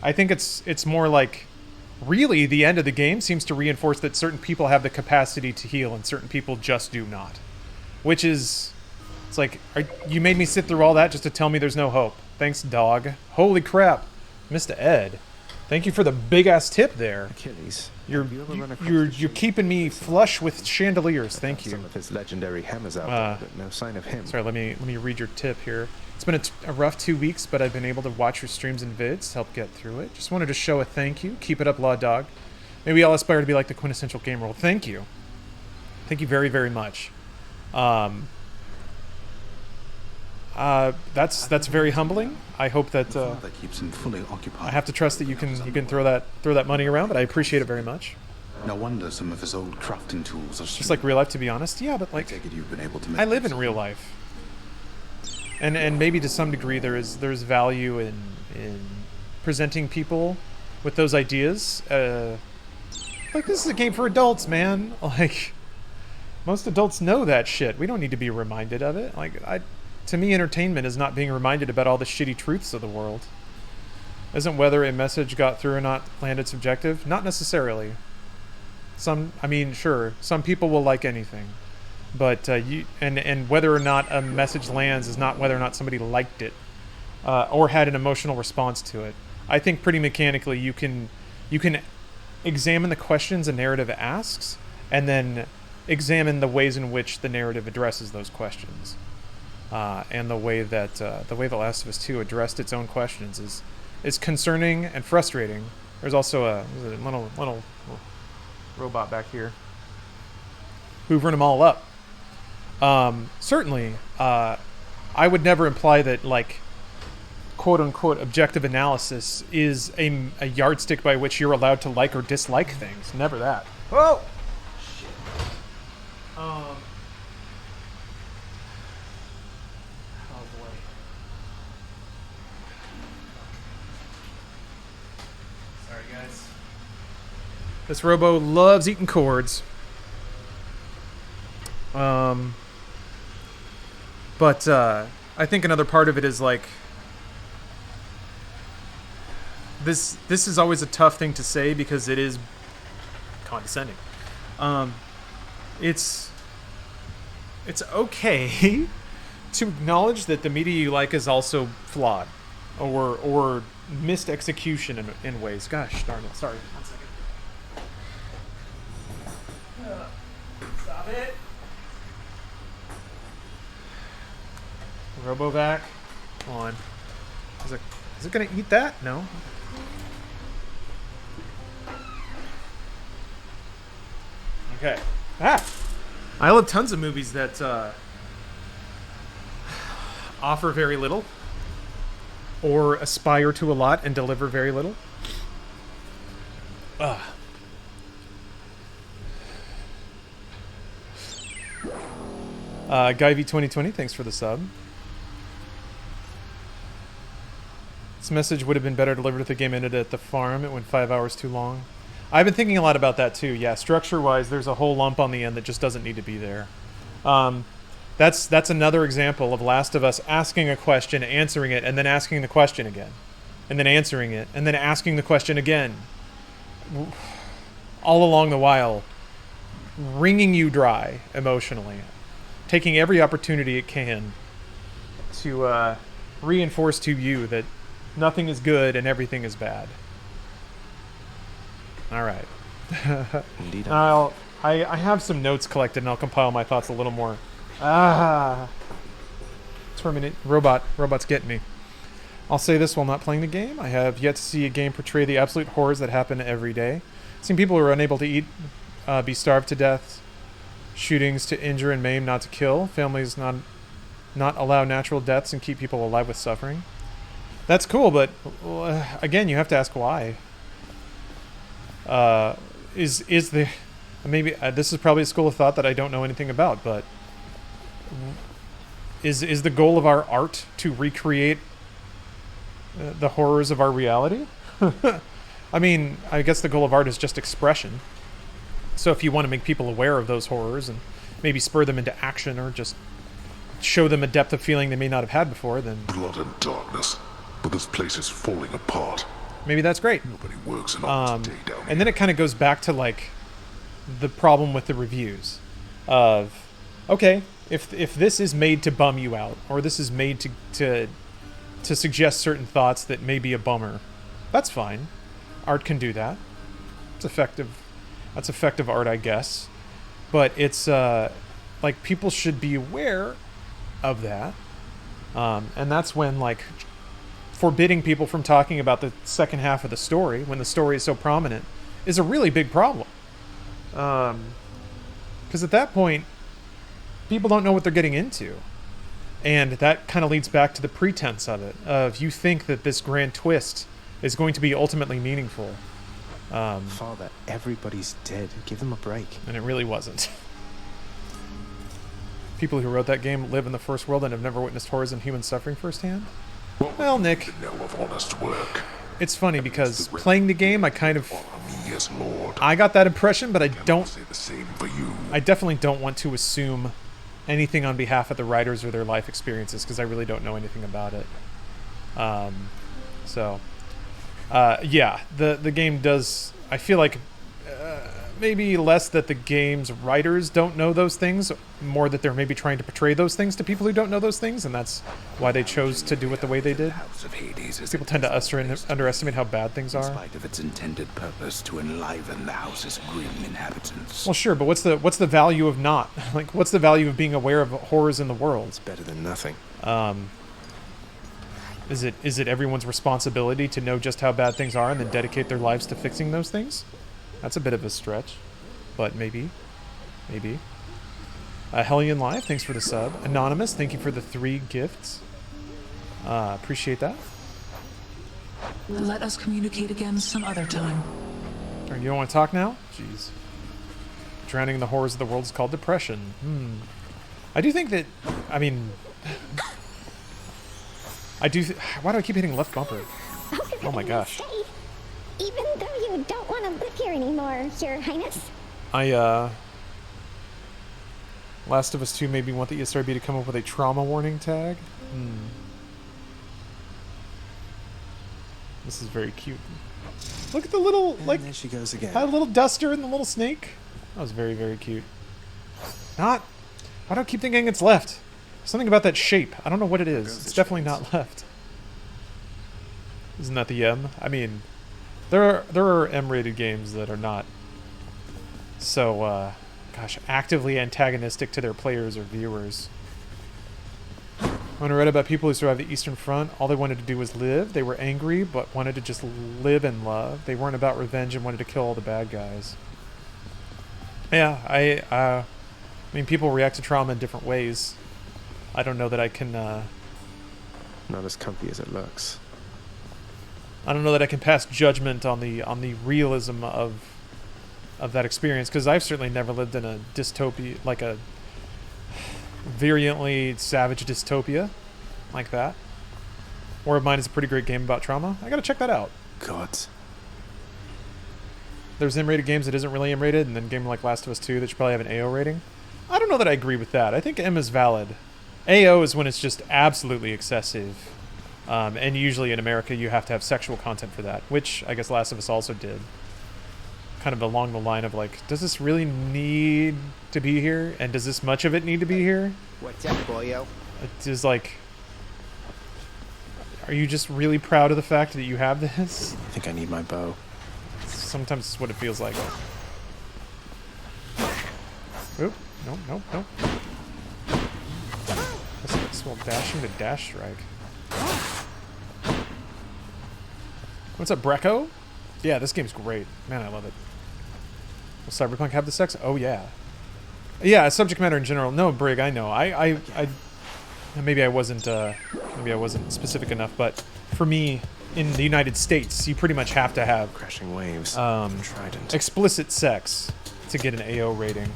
I think it's more like, really, the end of the game seems to reinforce that certain people have the capacity to heal and certain people just do not. Which is, it's like, you made me sit through all that just to tell me there's no hope. Thanks, dog. Holy crap, Mr. Ed. Thank you for the big ass tip there. Achilles. You're keeping me flush with chandeliers. Thank you. Some of his legendary hammers out there, but no sign of him. Sorry, let me read your tip here. It's been a rough 2 weeks, but I've been able to watch your streams and vids, help get through it. Just wanted to show a thank you. Keep it up, Law Dog. Maybe I'll aspire to be like the quintessential gamer. Well, thank you. Thank you very, very much. That's very humbling. I hope that That keeps him fully occupied. I have to trust that you can throw that money around, but I appreciate it very much. No wonder some of his old crafting tools are Just like real life, to be honest. Yeah, but like, I take it you've been able to make I live in use real of. life, and maybe to some degree there's value in presenting people with those ideas. Like, this is a game for adults, man. Like, most adults know that shit. We don't need to be reminded of it. Like, to me, entertainment is not being reminded about all the shitty truths of the world. Isn't whether a message got through or not landed subjective? Not necessarily. I mean, sure, some people will like anything. But and whether or not a message lands is not whether or not somebody liked it or had an emotional response to it. I think pretty mechanically you can examine the questions a narrative asks and then examine the ways in which the narrative addresses those questions. And the way that The Last of Us 2 addressed its own questions is concerning and frustrating. There's also a little robot back here hoovering them all up. Certainly, I would never imply that, like, quote-unquote objective analysis is a yardstick by which you're allowed to like or dislike things. Never that. Whoa! Shit. Oh, boy. Sorry, guys. This robo loves eating cords. But I think another part of it is, like, this is always a tough thing to say because it is condescending. It's okay to acknowledge that the media you like is also flawed or missed execution in ways. Gosh darn it. Sorry. 1 second. Stop it. Robovac. Come on. Is it gonna eat that? No. Okay. I love tons of movies that offer very little or aspire to a lot and deliver very little. Guy V 2020, thanks for the sub. This message would have been better delivered if the game ended at the farm. It went 5 hours too long. I've been thinking a lot about that too. Yeah, structure-wise, there's a whole lump on the end that just doesn't need to be there. That's another example of Last of Us asking a question, answering it, and then asking the question again, and then answering it, and then asking the question again. All along the while, wringing you dry emotionally, taking every opportunity it can to reinforce to you that nothing is good and everything is bad. All right. Indeed. I have some notes collected, and I'll compile my thoughts a little more. Terminate. Robot's getting me. I'll say this while not playing the game. I have yet to see a game portray the absolute horrors that happen every day. Seen people who are unable to eat, be starved to death, shootings to injure and maim, not to kill, families not allow natural deaths and keep people alive with suffering. That's cool, but again, you have to ask why. Is the maybe this is probably a school of thought that I don't know anything about, but is the goal of our art to recreate the horrors of our reality? I mean, I guess the goal of art is just expression. So if you want to make people aware of those horrors and maybe spur them into action or just show them a depth of feeling they may not have had before, then Blood and darkness, but this place is falling apart. maybe that's great. Nobody works an art today down And then it kind of goes back to, like, the problem with the reviews of, okay, if this is made to bum you out, or this is made to suggest certain thoughts that may be a bummer, that's fine. Art can do that. It's effective. That's effective art, I guess. But it's like, people should be aware of that, and that's when, like, forbidding people from talking about the second half of the story when the story is so prominent is a really big problem. Because at that point, people don't know what they're getting into. And that kind of leads back to the pretense of it, of you think that this grand twist is going to be ultimately meaningful. Father, everybody's dead. Give them a break. And it really wasn't. People who wrote that game live in the first world and have never witnessed horrors and human suffering firsthand. Well, Nick, know of honest work. it's funny because playing the game, I kind of, Honor me as Lord. I got that impression, but I Cannot don't, say the same for you. I definitely don't want to assume anything on behalf of the writers or their life experiences because I really don't know anything about it. Yeah, the game does, I feel like, maybe less that the game's writers don't know those things, more that they're maybe trying to portray those things to people who don't know those things, and that's why they chose to do it the way they did. House of Hades is People tend to underestimate how bad things in are. spite of its intended purpose to enliven the house's grim inhabitants. Well, sure, but what's the value of not? Like, what's the value of being aware of horrors in the world? It's better than nothing. Is it everyone's responsibility to know just how bad things are and then dedicate their lives to fixing those things? That's a bit of a stretch, but maybe. Hellion Live, thanks for the sub. Anonymous, thank you for the 3 gifts. Appreciate that. Let us communicate again some other time. You don't want to talk now? Jeez. Drowning in the horrors of the world is called depression. I do think that, I mean... why do I keep hitting left bumper? Oh my gosh. Even though you don't want to live here anymore, Your Highness. Last of Us 2 made me want the ESRB to come up with a trauma warning tag. This is very cute. Look at the little, And like, there she goes again. a little duster and the little snake. That was very, very cute. Why do I keep thinking it's left? Something about that shape. I don't know what it is. It's definitely not left. Isn't that the M? I mean, there are M-rated games that are not so, actively antagonistic to their players or viewers. When I read about people who survived the Eastern Front, all they wanted to do was live. They were angry, but wanted to just live and love. They weren't about revenge and wanted to kill all the bad guys. Yeah, I mean, people react to trauma in different ways. I don't know that I can, Not as comfy as it looks. I don't know that I can pass judgment on the realism of that experience, because I've certainly never lived in a dystopia, like a virulently savage dystopia like that. War of Mine is a pretty great game about trauma. I gotta check that out. God. There's M-rated games that isn't really M-rated, and then a game like Last of Us 2 that should probably have an AO rating. I don't know that I agree with that. I think M is valid. AO is when it's just absolutely excessive. And usually in America you have to have sexual content for that, which I guess Last of Us also did. Kind of along the line of like, does this really need to be here? And does this much of it need to be here? What's up, boyo? It is like, are you just really proud of the fact that you have this? I think I need my bow. Sometimes it's what it feels like. Oop, nope. This will dash into dash strike. What's up, Brecco? Yeah, this game's great. Man, I love it. Will Cyberpunk have the sex? Oh, yeah. Yeah, subject matter in general. No, Brig, I know. I maybe I wasn't specific enough, but for me, in the United States, you pretty much have to have Crashing waves. Trident. explicit sex to get an AO rating.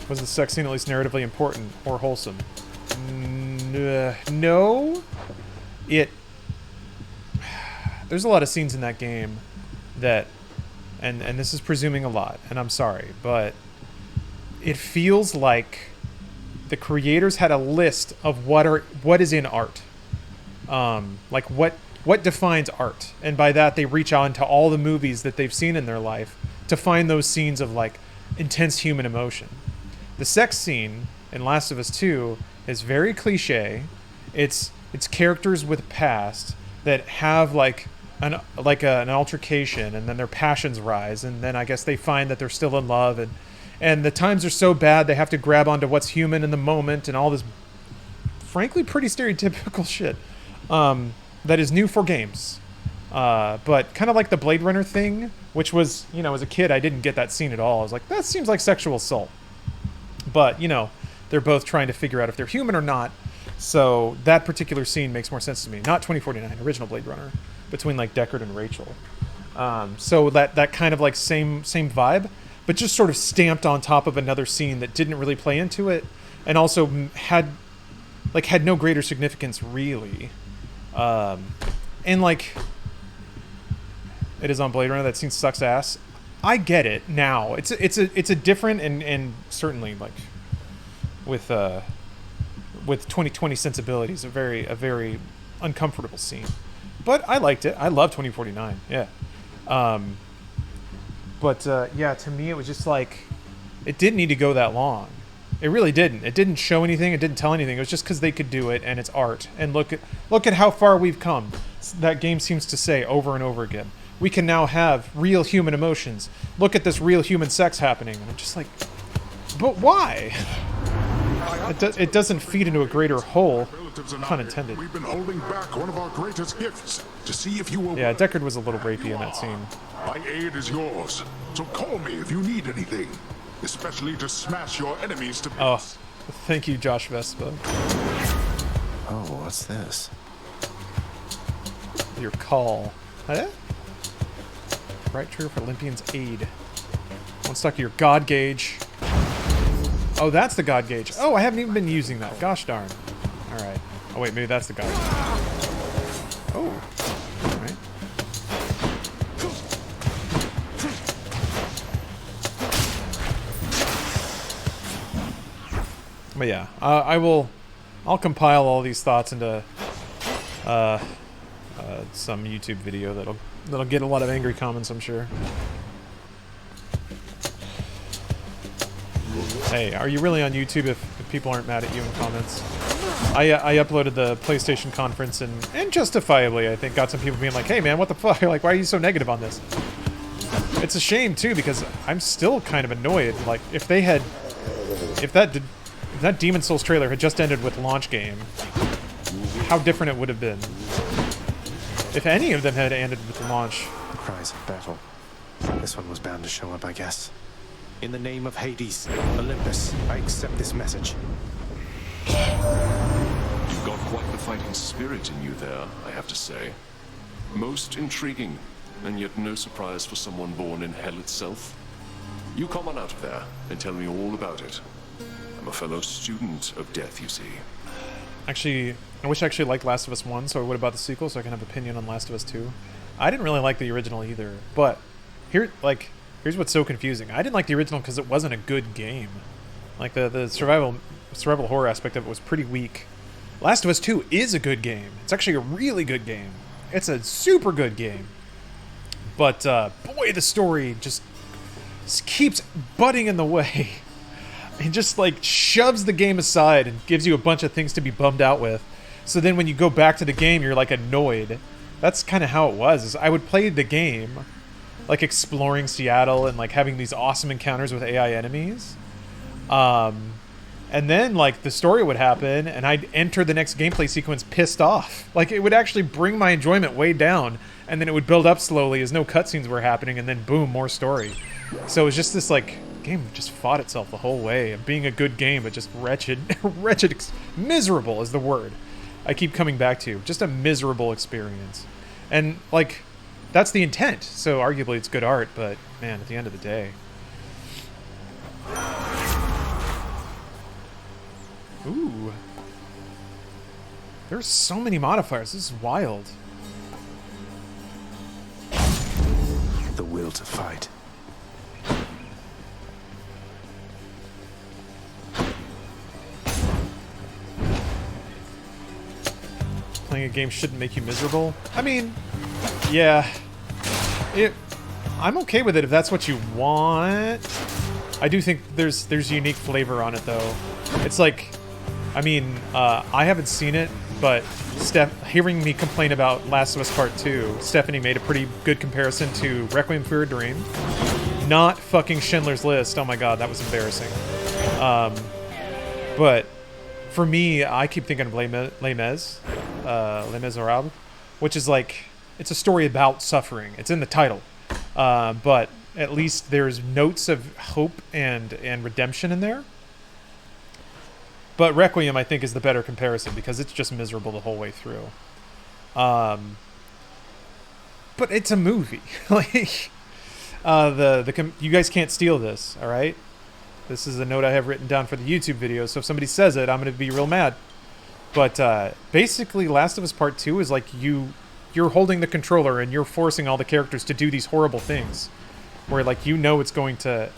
Was the sex scene at least narratively important or wholesome? No. There's a lot of scenes in that game that, and this is presuming a lot, and I'm sorry, but it feels like the creators had a list of what is in art. Like what defines art, and by that they reach on to all the movies that they've seen in their life to find those scenes of like intense human emotion. The sex scene in Last of Us 2 is very cliche. It's characters with past that have like an altercation, and then their passions rise, and then I guess they find that they're still in love, and the times are so bad they have to grab onto what's human in the moment, and all this frankly pretty stereotypical shit that is new for games. But kind of like the Blade Runner thing, which was, you know, as a kid I didn't get that scene at all. I was like, that seems like sexual assault. But, you know, they're both trying to figure out if they're human or not. So that particular scene makes more sense to me. Not 2049, original Blade Runner, between like Deckard and Rachel. So that kind of like same vibe, but just sort of stamped on top of another scene that didn't really play into it, and also had no greater significance really. And like, it is on Blade Runner. That scene sucks ass. I get it now. It's a different and certainly like with 2020 sensibilities, a very uncomfortable scene. But I liked it. I love 2049. Yeah. Yeah, to me it was just like, it didn't need to go that long. It really didn't. It didn't show anything. It didn't tell anything. It was just because they could do it, and it's art. And look at how far we've come. That game seems to say over and over again. We can now have real human emotions. Look at this real human sex happening. And I'm just like, but why? It doesn't feed into a greater whole, pun intended. We've been holding back one of our greatest gifts to see if you will. Yeah, Deckard was a little rapey in that scene. My aid is yours, so call me if you need anything, especially to smash your enemies to bits. Oh, thank you, Josh Vespa. Oh, what's this? Your call. Huh? Right trigger for Olympian's aid. One stuck to your god gauge. Oh, that's the god gauge. Oh, I haven't even been using that. Gosh darn. Alright. Oh, wait, maybe that's the god gauge. Oh. Alright. But yeah, I'll compile all these thoughts into some YouTube video that'll get a lot of angry comments, I'm sure. Hey, are you really on YouTube if people aren't mad at you in comments? I uploaded the PlayStation conference and justifiably, I think, got some people being like, hey man, what the fuck? Like, why are you so negative on this? It's a shame too, because I'm still kind of annoyed. Like, if that Demon Souls trailer had just ended with launch game, how different it would have been. If any of them had ended with the launch. Cries of battle. This one was bound to show up, I guess. In the name of Hades, Olympus, I accept this message. You've got quite the fighting spirit in you there, I have to say. Most intriguing, and yet no surprise for someone born in hell itself. You come on out of there and tell me all about it. I'm a fellow student of death, you see. Actually, I wish I actually liked Last of Us 1, so I would about the sequel, so I can have opinion on Last of Us 2. I didn't really like the original either, but here's what's so confusing. I didn't like the original because it wasn't a good game. Like, the survival horror aspect of it was pretty weak. Last of Us 2 is a good game. It's actually a really good game. It's a super good game. But, boy, the story just keeps butting in the way. It just, like, shoves the game aside and gives you a bunch of things to be bummed out with. So then when you go back to the game, you're, like, annoyed. That's kind of how it was. Is I would play the game, like, exploring Seattle and, like, having these awesome encounters with AI enemies. And then, like, the story would happen, and I'd enter the next gameplay sequence pissed off. Like, it would actually bring my enjoyment way down, and then it would build up slowly as no cutscenes were happening, and then boom, more story. So it was just this, like, game just fought itself the whole way of being a good game, but just wretched. Miserable is the word I keep coming back to. Just a miserable experience. And, like, that's the intent. So arguably it's good art, but, man, at the end of the day. Ooh. There's so many modifiers. This is wild. The will to fight. Playing a game shouldn't make you miserable. I mean, yeah. I'm okay with it if that's what you want. I do think there's unique flavor on it, though. It's like, I mean, I haven't seen it, but hearing me complain about Last of Us Part 2, Stephanie made a pretty good comparison to Requiem for a Dream. Not fucking Schindler's List. Oh my god, that was embarrassing. But for me, I keep thinking of Les Miserables, which is like, it's a story about suffering. It's in the title. But at least there's notes of hope and redemption in there. But Requiem, I think, is the better comparison because it's just miserable the whole way through. But it's a movie. Like, you guys can't steal this, all right? This is a note I have written down for the YouTube video, so if somebody says it, I'm going to be real mad. But basically, Last of Us Part 2 is like you're holding the controller and you're forcing all the characters to do these horrible things, where like it's going to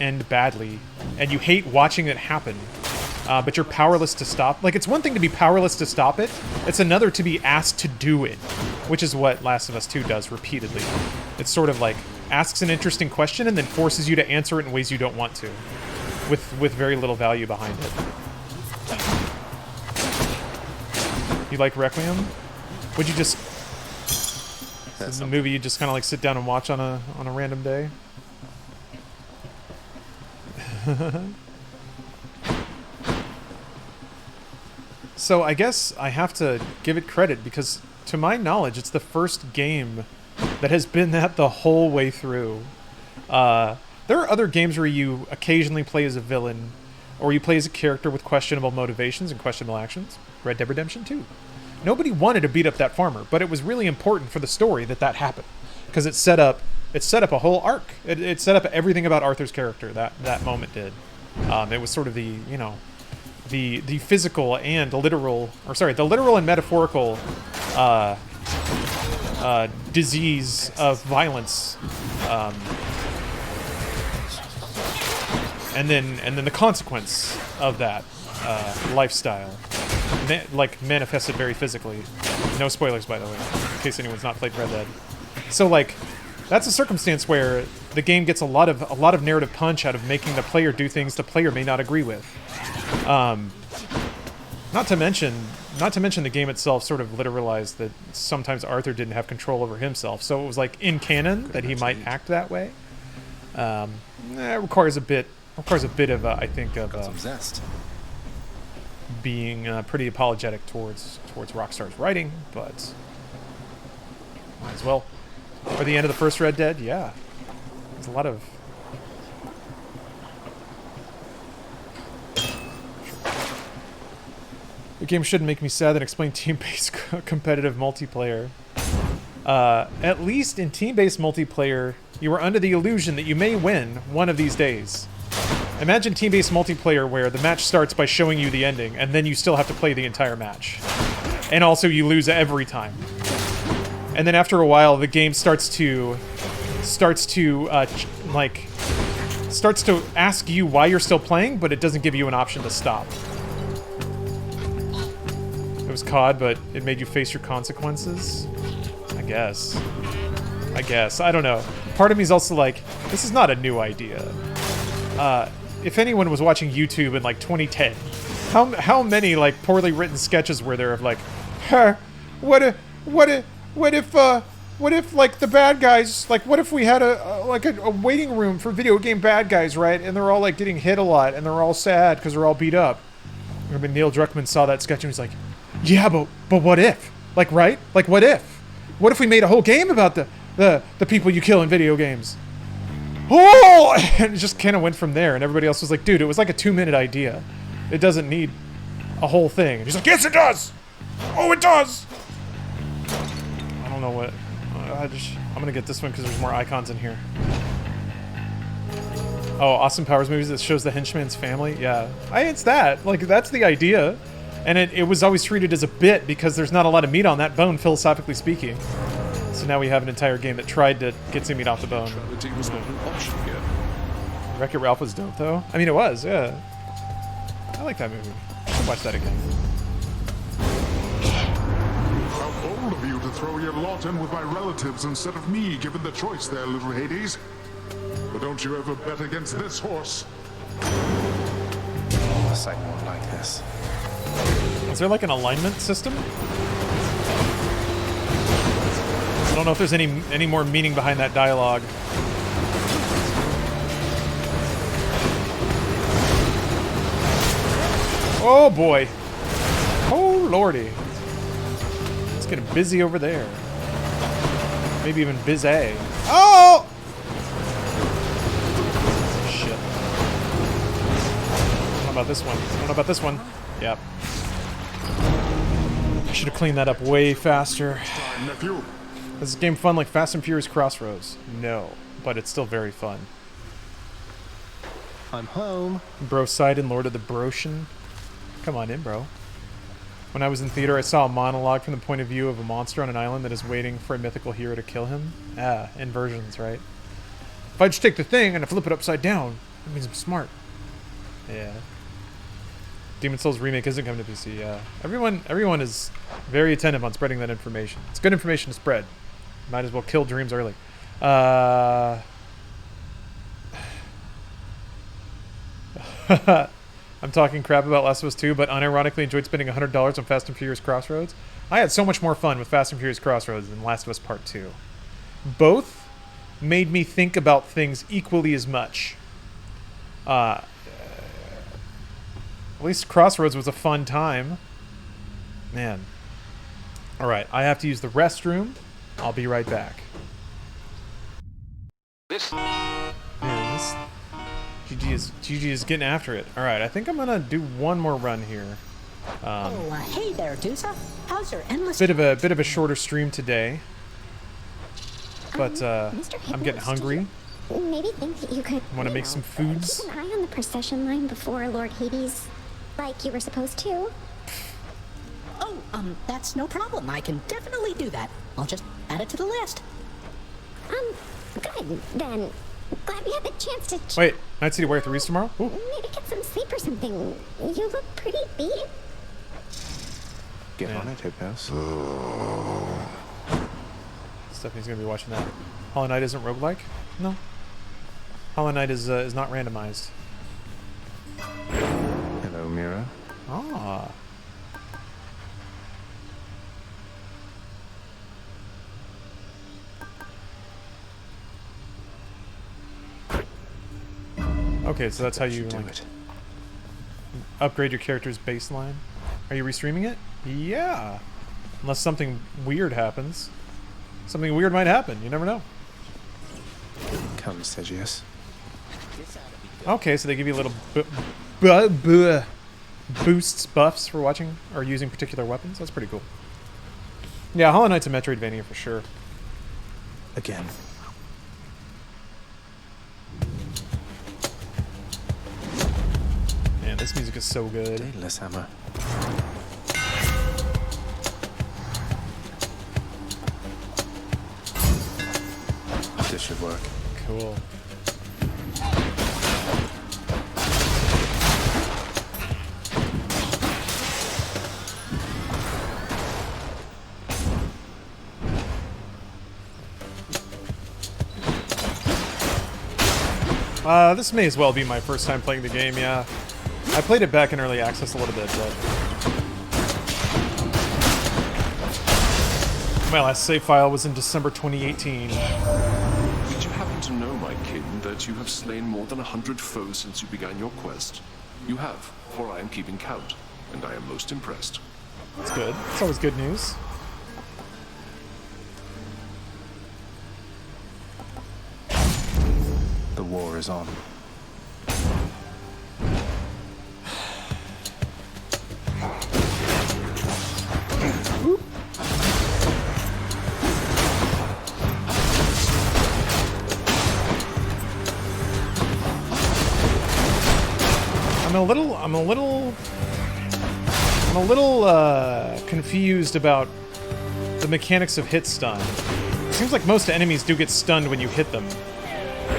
end badly, and you hate watching it happen. but you're powerless to stop. Like, it's one thing to be powerless to stop it. It's another to be asked to do it, which is what Last of Us 2 does repeatedly. It's sort of like asks an interesting question and then forces you to answer it in ways you don't want to, with very little value behind it. You like Requiem? Would you just... This is a movie you just kind of like sit down and watch on a random day? So I guess I have to give it credit because, to my knowledge, it's the first game that has been that the whole way through. There are other games where you occasionally play as a villain, or you play as a character with questionable motivations and questionable actions. Red Dead Redemption 2. Nobody wanted to beat up that farmer, but it was really important for the story that happened, because it set up a whole arc. It set up everything about Arthur's character. That moment did. It was sort of the the physical and literal, the literal and metaphorical disease of violence, and then the consequence of that lifestyle, manifested very physically. No spoilers, by the way, in case anyone's not played Red Dead. So like, that's a circumstance where the game gets a lot of narrative punch out of making the player do things the player may not agree with. Not to mention the game itself sort of literalized that sometimes Arthur didn't have control over himself, so it was like in canon that he might act that way. It requires a bit of I think of some zest. Being pretty apologetic towards Rockstar's writing, but might as well. Or the end of the first Red Dead, yeah. There's a lot of... The game shouldn't make me sad and explain team-based competitive multiplayer. At least in team-based multiplayer, you are under the illusion that you may win one of these days. Imagine team-based multiplayer where the match starts by showing you the ending, and then you still have to play the entire match. And also you lose every time. And then after a while, the game starts to ask you why you're still playing, but it doesn't give you an option to stop. It was COD, but it made you face your consequences. I guess. I don't know. Part of me is also like, this is not a new idea. If anyone was watching YouTube in like 2010, how many like poorly written sketches were there of like, what if like the bad guys, like what if we had a waiting room for video game bad guys, right? And they're all like getting hit a lot and they're all sad because they're all beat up. I remember Neil Druckmann saw that sketch and was like, yeah, but what if? Like, right? Like, what if? What if we made a whole game about the people you kill in video games? Oh! And it just kind of went from there, and everybody else was like, dude, it was like a 2-minute idea. It doesn't need a whole thing. And he's like, yes, it does! Oh, it does! I don't know what... I'm gonna get this one because there's more icons in here. Oh, Austin Powers movies that shows the henchman's family? Yeah. It's that. Like, that's the idea. And it was always treated as a bit because there's not a lot of meat on that bone, philosophically speaking. So now we have an entire game that tried to get some meat off the bone. Neutrality was not an option here. Wreck-It Ralph was dope, though. I mean, it was, yeah. I like that movie. I should watch that again. How bold of you to throw your lot in with my relatives instead of me, given the choice there, little Hades. But don't you ever bet against this horse. Oh, a sight won't like this. Is there like an alignment system? I don't know if there's any more meaning behind that dialogue. Oh boy. Oh lordy. It's getting busy over there. Maybe even busy. Oh! Shit. I don't know about this one. I don't know about this one. Yep. I should have cleaned that up way faster. Nephew. Is this game fun like Fast and Furious Crossroads? No, but it's still very fun. I'm home. Bro Side and Lord of the Broshin. Come on in, bro. When I was in theater, I saw a monologue from the point of view of a monster on an island that is waiting for a mythical hero to kill him. Ah, inversions, right? If I just take the thing and I flip it upside down, that means I'm smart. Yeah. Demon Souls remake isn't coming to PC. Yeah, everyone is very attentive on spreading that information. It's good information to spread. Might as well kill dreams early. I'm talking crap about Last of Us 2, but unironically enjoyed spending $100 on Fast and Furious Crossroads. I had so much more fun with Fast and Furious Crossroads than Last of Us Part 2. Both made me think about things equally as much. At least Crossroads was a fun time. Man. Alright, I have to use the restroom. I'll be right back. Man, this... GG is getting after it. Alright, I think I'm gonna do one more run here. Hey there, Dusa. How's your endless... Bit of a shorter stream today. But, Mr. I'm getting hungry. Maybe think that you could... Want to make some foods? Keep an eye on the procession line before Lord Hades, like you were supposed to. Oh, that's no problem. I can definitely do that. I'll just add it to the list. Good, then. Glad we had the chance to... Wait, Night City Wire 3 is tomorrow? Ooh. Maybe get some sleep or something. You look pretty beat. Get on it, Hypnos. Stephanie's gonna be watching that. Hollow Knight isn't roguelike? No. Hollow Knight is not randomized. Hello, Mira. Ah. Okay, so that's how you like, upgrade your character's baseline. Are you restreaming it? Yeah. Unless something weird happens. Something weird might happen. You never know. Come, Segius. Okay, so they give you a little boosts, buffs for watching or using particular weapons. That's pretty cool. Yeah, Hollow Knight's a Metroidvania for sure. Again. Man, this music is so good. Daedalus hammer. This should work. Cool. This may as well be my first time playing the game, yeah. I played it back in early access a little bit, but... my last save file was in December 2018. Did you happen to know, my kin, that you have slain more than 100 foes since you began your quest? You have, for I am keeping count, and I am most impressed. That's good. It's always good news. The war is on. I'm a little confused about the mechanics of hit stun. It seems like most enemies do get stunned when you hit them.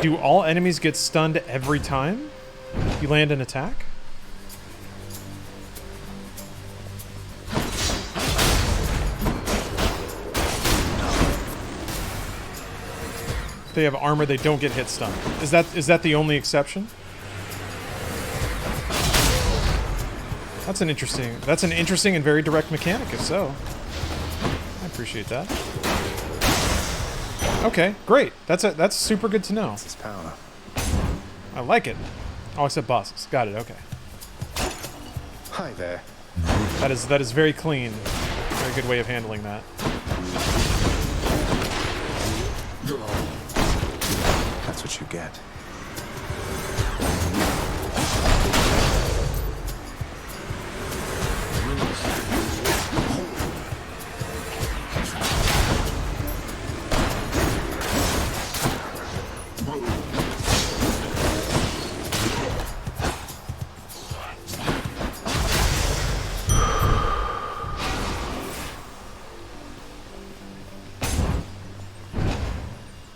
Do all enemies get stunned every time you land an attack? If they have armor, they don't get hit stunned. Is that the only exception? That's an interesting and very direct mechanic, if so. I appreciate that. Okay, great. That's super good to know. That's his power. I like it. Oh, except bosses. Got it, okay. Hi there. That is very clean. Very good way of handling that. That's what you get.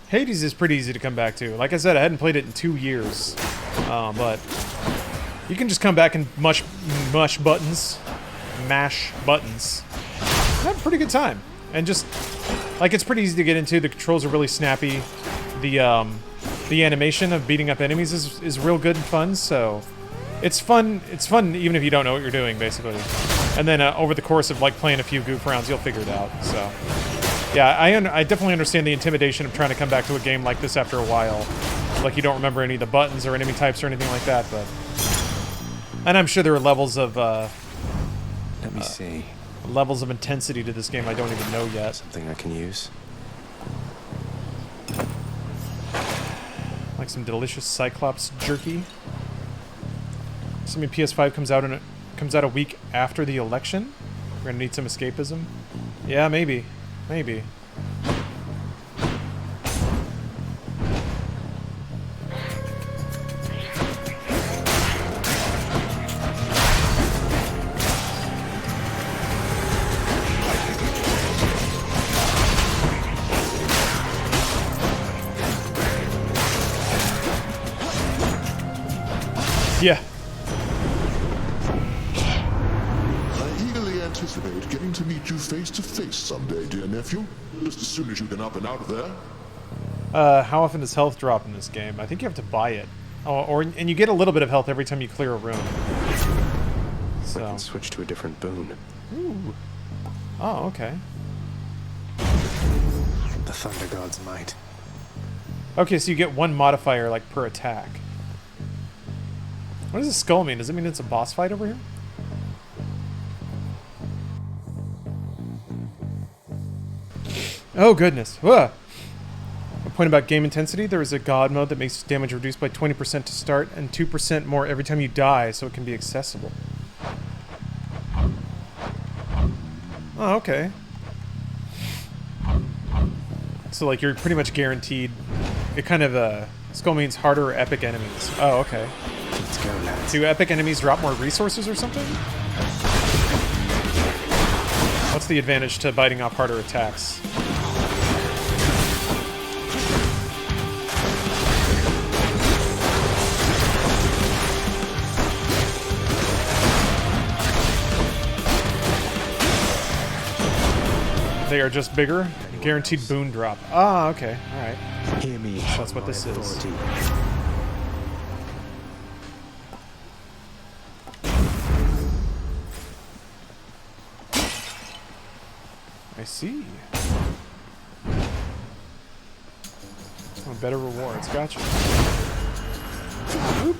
Hades is pretty easy to come back to. Like I said, I hadn't played it in 2 years. But You can just come back and mash buttons. Have a pretty good time. And just, like, it's pretty easy to get into. The controls are really snappy. The animation of beating up enemies is real good and fun, so it's fun even if you don't know what you're doing, basically. And then over the course of, like, playing a few goof rounds, you'll figure it out, so. Yeah, I definitely understand the intimidation of trying to come back to a game like this after a while. Like, you don't remember any of the buttons or enemy types or anything like that, but... And I'm sure there are levels of, Let me see. levels of intensity to this game I don't even know yet. Something I can use. Like some delicious Cyclops jerky. Assuming PS5 comes out a week after the election. We're gonna need some escapism. Yeah, maybe. Maybe. Yeah. I eagerly anticipate getting to meet you face to face someday, dear nephew. Just as soon as you get up and out of there. How often does health drop in this game? I think you have to buy it. Oh, and you get a little bit of health every time you clear a room. So. I can switch to a different boon. Ooh. Oh, okay. The Thunder God's might. Okay, so you get one modifier, like, per attack. What does this skull mean? Does it mean it's a boss fight over here? Oh, goodness. Ugh. A point about game intensity. There is a god mode that makes damage reduced by 20% to start and 2% more every time you die, so it can be accessible. Oh, okay. So, like, you're pretty much guaranteed... It kind of, skull means harder or epic enemies. Oh, okay. Let's go, lads. Do epic enemies drop more resources or something? What's the advantage to biting off harder attacks? They are just bigger? Guaranteed boon drop. Ah, okay. Alright. Hear me. So that's what this is. I see. Oh, better rewards. Gotcha. Oop.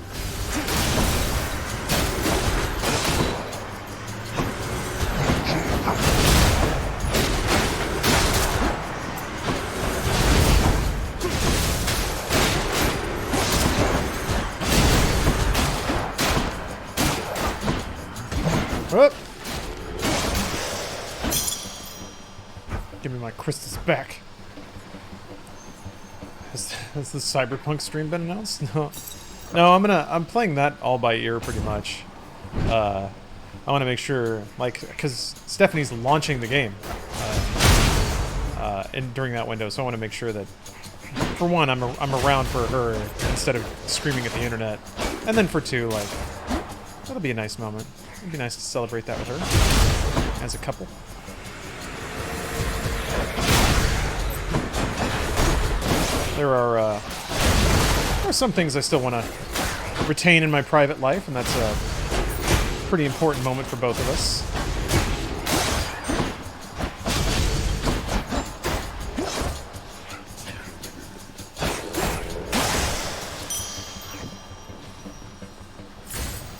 Whoop. Give me my crystals back. Has the Cyberpunk stream been announced? No. No, I'm playing that all by ear pretty much. I want to make sure, like, because Stephanie's launching the game during that window, so I want to make sure that, for one, I'm around for her instead of screaming at the internet, and then for two, like, that'll be a nice moment. It'd be nice to celebrate that with her as a couple. There are some things I still want to retain in my private life, and that's a pretty important moment for both of us.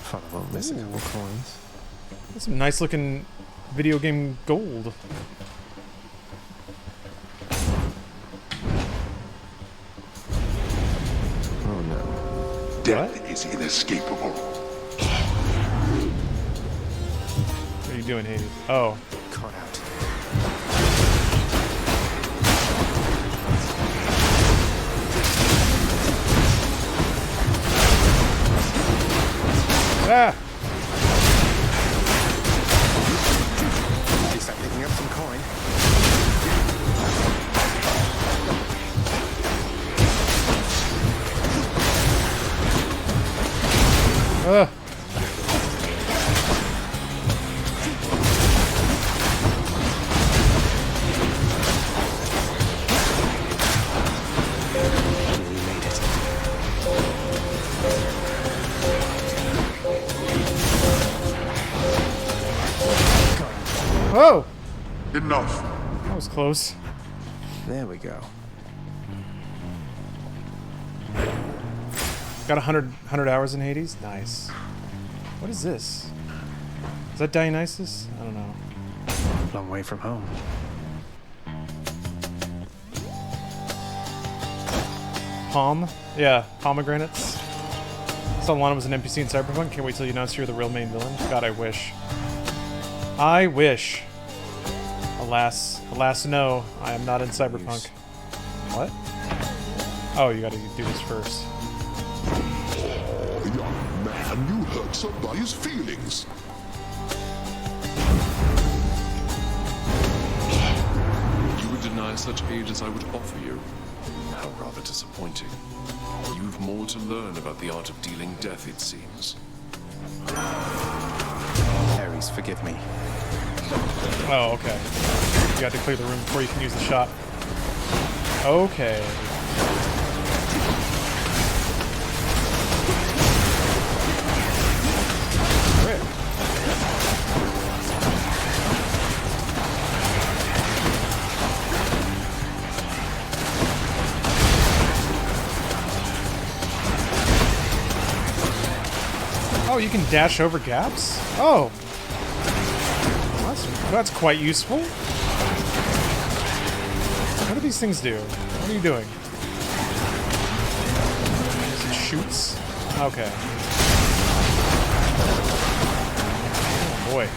Fun, I won't miss a couple coins. That's some nice looking video game gold. Oh no. Death is inescapable. What are you doing, Hades? Oh. Caught out. Ah! At least I'm picking up some coin. Oh! Enough. That was close. There we go. Got 100 hours in Hades? Nice. What is this? Is that Dionysus? I don't know. Long way from home. Palm? Yeah, pomegranates. Saw Lana was an NPC in Cyberpunk. Can't wait till you announce you're the real main villain. God, I wish. I wish. Alas, no. I am not in Cyberpunk. What? Oh, you gotta do this first. Young man, you hurt somebody's feelings. You would deny such aid as I would offer you. How rather disappointing. You've more to learn about the art of dealing death, it seems. Ares, forgive me. Oh, okay. You got to clear the room before you can use the shot. Okay. Great. Oh, you can dash over gaps? Oh. That's quite useful. What do these things do? What are you doing? It shoots? Okay. Oh boy.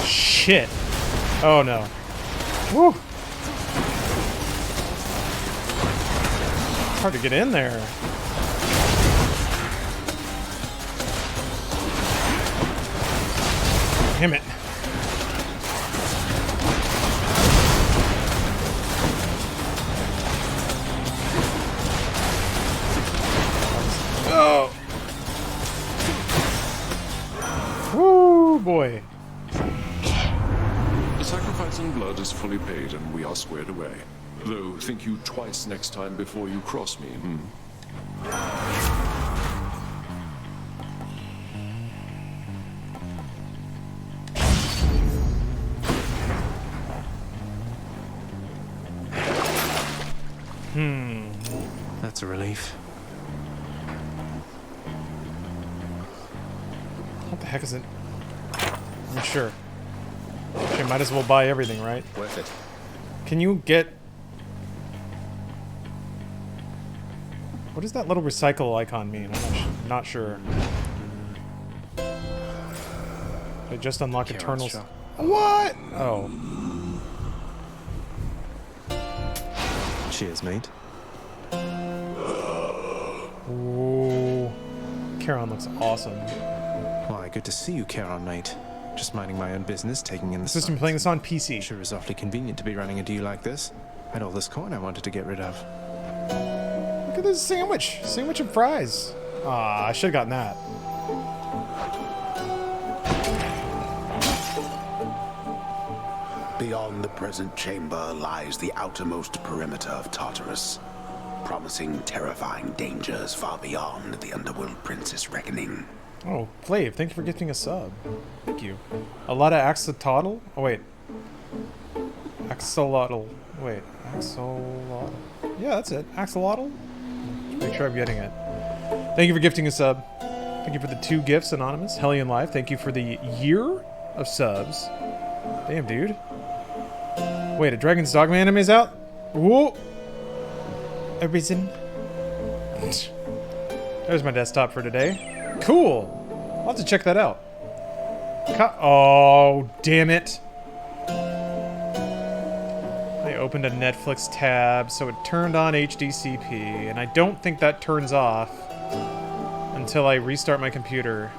Shit. Oh no. Woo. It's hard to get in there. Damn it. Oh. Woo, boy. The sacrifice in blood is fully paid and we are squared away. Though, think you twice next time before you cross me, That's a relief. What the heck is it? I'm not sure. Okay, might as well buy everything, right? Worth it. Can you get... What does that little recycle icon mean? I'm not sure. I just unlocked Eternals. What? Oh. Cheers, mate. Ooh. Charon looks awesome. Why, good to see you, Charon Knight. Just minding my own business, taking in the System playing this on PC. Sure is awfully convenient to be running a deal like this. I had all this coin I wanted to get rid of. Look at this sandwich. Sandwich and fries. Ah, I should have gotten that. Beyond the present chamber lies the outermost perimeter of Tartarus, promising terrifying dangers far beyond the Underworld Princess reckoning. Oh, Flav, thank you for gifting a sub. Thank you. A lot of axolotl? Oh, wait. Axolotl. Wait. Axolotl. Yeah, that's it. Axolotl? Make sure I'm getting it. Thank you for gifting a sub. Thank you for the 2 gifts, Anonymous. Hellion Live, thank you for the year of subs. Damn, dude. Wait, a Dragon's Dogma anime's out? Whoa! Arisen. There's my desktop for today. Cool! I'll have to check that out. Oh, damn it. I opened a Netflix tab, so it turned on HDCP, and I don't think that turns off until I restart my computer.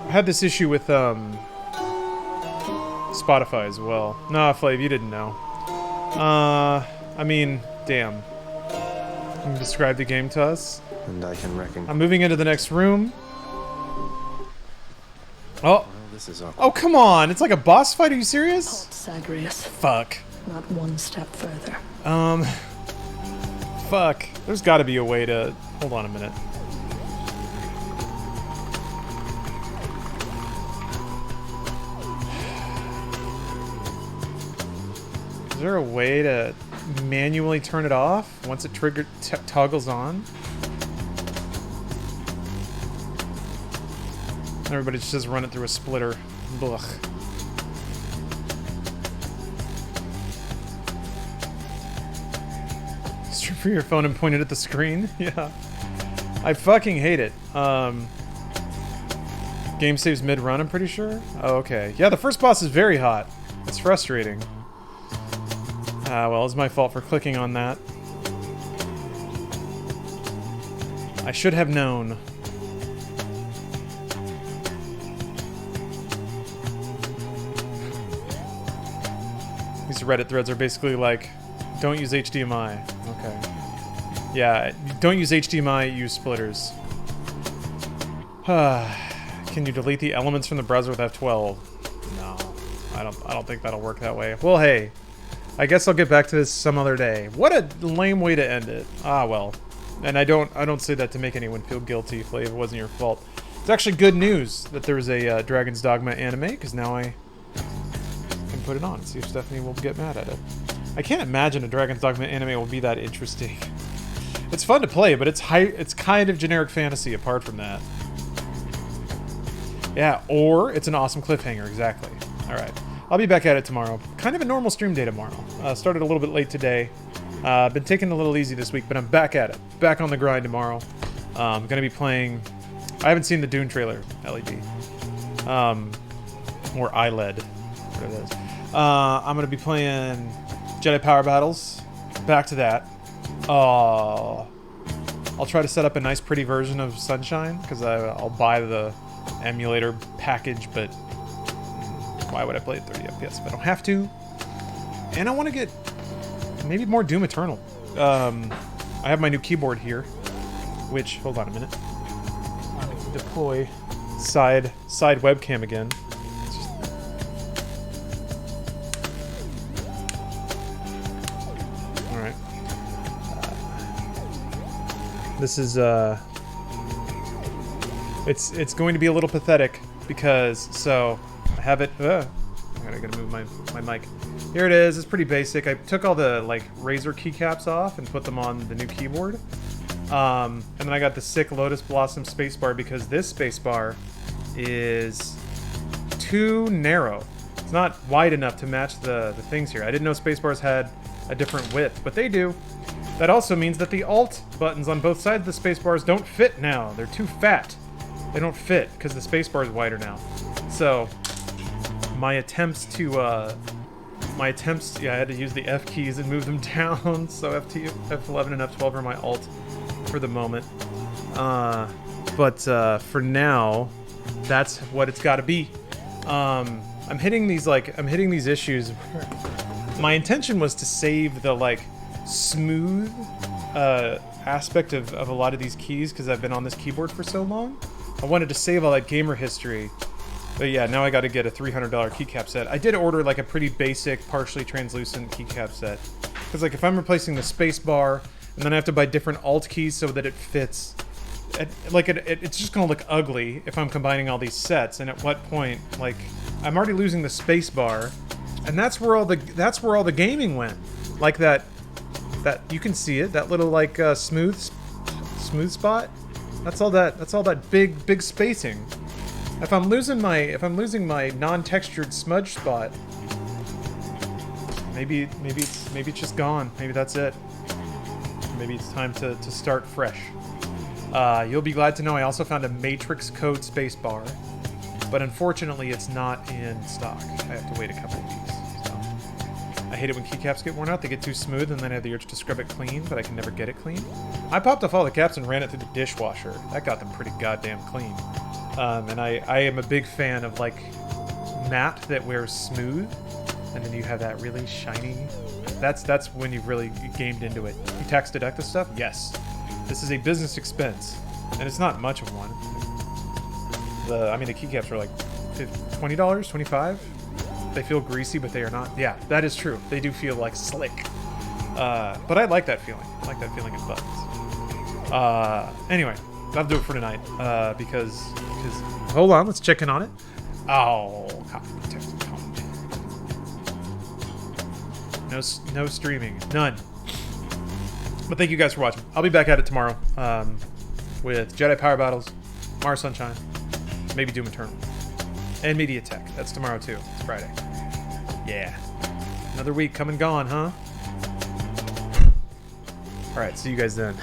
I had this issue with Spotify as well. Nah, Flav, you didn't know. I mean, damn. Can you describe the game to us? And I can reckon. I'm moving into the next room. Oh, this is awkward. Oh, come on. It's like a boss fight. Are you serious? Zagreus. Fuck. Not one step further. Fuck. There's got to be a way to... Hold on a minute. Is there a way to manually turn it off once it toggles on? Everybody just says run it through a splitter. Blech. Strip for your phone and point it at the screen? Yeah. I fucking hate it. Game saves mid-run, I'm pretty sure? Oh, okay. Yeah, the first boss is very hot. It's frustrating. Well, it's my fault for clicking on that. I should have known. These Reddit threads are basically like, don't use HDMI. Okay. Yeah, don't use HDMI, use splitters. Can you delete the elements from the browser with F12? No, I don't think that'll work that way. Well, hey, I guess I'll get back to this some other day. What a lame way to end it. Ah, well. And I don't say that to make anyone feel guilty, Flav. It wasn't your fault. It's actually good news that there's a Dragon's Dogma anime, because now I can put it on and see if Stephanie will get mad at it. I can't imagine a Dragon's Dogma anime will be that interesting. It's fun to play, but it's kind of generic fantasy apart from that. Yeah, or it's an awesome cliffhanger, exactly. Alright. I'll be back at it tomorrow. Kind of a normal stream day tomorrow. Started a little bit late today. Been taking it a little easy this week, but I'm back at it. Back on the grind tomorrow. I'm going to be playing... I haven't seen the Dune trailer, LED. Or ILED, whatever it is. I'm going to be playing Jedi Power Battles. Back to that. I'll try to set up a nice pretty version of Sunshine, because I'll buy the emulator package, but why would I play at 30 FPS if I don't have to? And I want to get maybe more Doom Eternal. I have my new keyboard here, which, hold on a minute. Let me deploy side webcam again. All right. This is it's going to be a little pathetic because I have it. I gotta move my mic. Here it is. It's pretty basic. I took all the like Razer keycaps off and put them on the new keyboard. And then I got the sick Lotus Blossom spacebar because this spacebar is too narrow. It's not wide enough to match the things here. I didn't know spacebars had a different width, but they do. That also means that the Alt buttons on both sides of the spacebars don't fit now. They're too fat. They don't fit because the spacebar is wider now. So my attempts, yeah, I had to use the F keys and move them down. So F11 and F12 are my Alt for the moment. But for now, that's what it's got to be. I'm hitting these issues. My intention was to save the like smooth aspect of a lot of these keys because I've been on this keyboard for so long. I wanted to save all that gamer history. But yeah, now I got to get a $300 keycap set. I did order like a pretty basic, partially translucent keycap set. Because like if I'm replacing the space bar, and then I have to buy different Alt keys so that it fits, it's just gonna look ugly if I'm combining all these sets. And at what point, like, I'm already losing the space bar, and that's where all the gaming went. Like that you can see it, that little like smooth spot. That's all that big spacing. If I'm losing my non-textured smudge spot, maybe it's just gone. Maybe that's it. Maybe it's time to start fresh. You'll be glad to know I also found a Matrix Code spacebar, but unfortunately it's not in stock. I have to wait a couple of weeks. So. I hate it when keycaps get worn out. They get too smooth and then I have the urge to scrub it clean, but I can never get it clean. I popped off all the caps and ran it through the dishwasher. That got them pretty goddamn clean. And I am a big fan of like matte that wears smooth, and then you have that really shiny. That's when you've really gamed into it. You tax deduct this stuff? Yes. This is a business expense, and it's not much of one. The keycaps are like $20, $25. They feel greasy, but they are not. Yeah, that is true. They do feel like slick. But I like that feeling. I like that feeling of buttons. Anyway, that'll do it for tonight. Because hold on, let's check in on it. Oh, copy protected content. No streaming, none. But thank you guys for watching. I'll be back at it tomorrow with Jedi Power Battles, Mars Sunshine, maybe Doom Eternal, and Media Tech. That's tomorrow too. It's Friday. Yeah. Another week come and gone, huh? All right, see you guys then.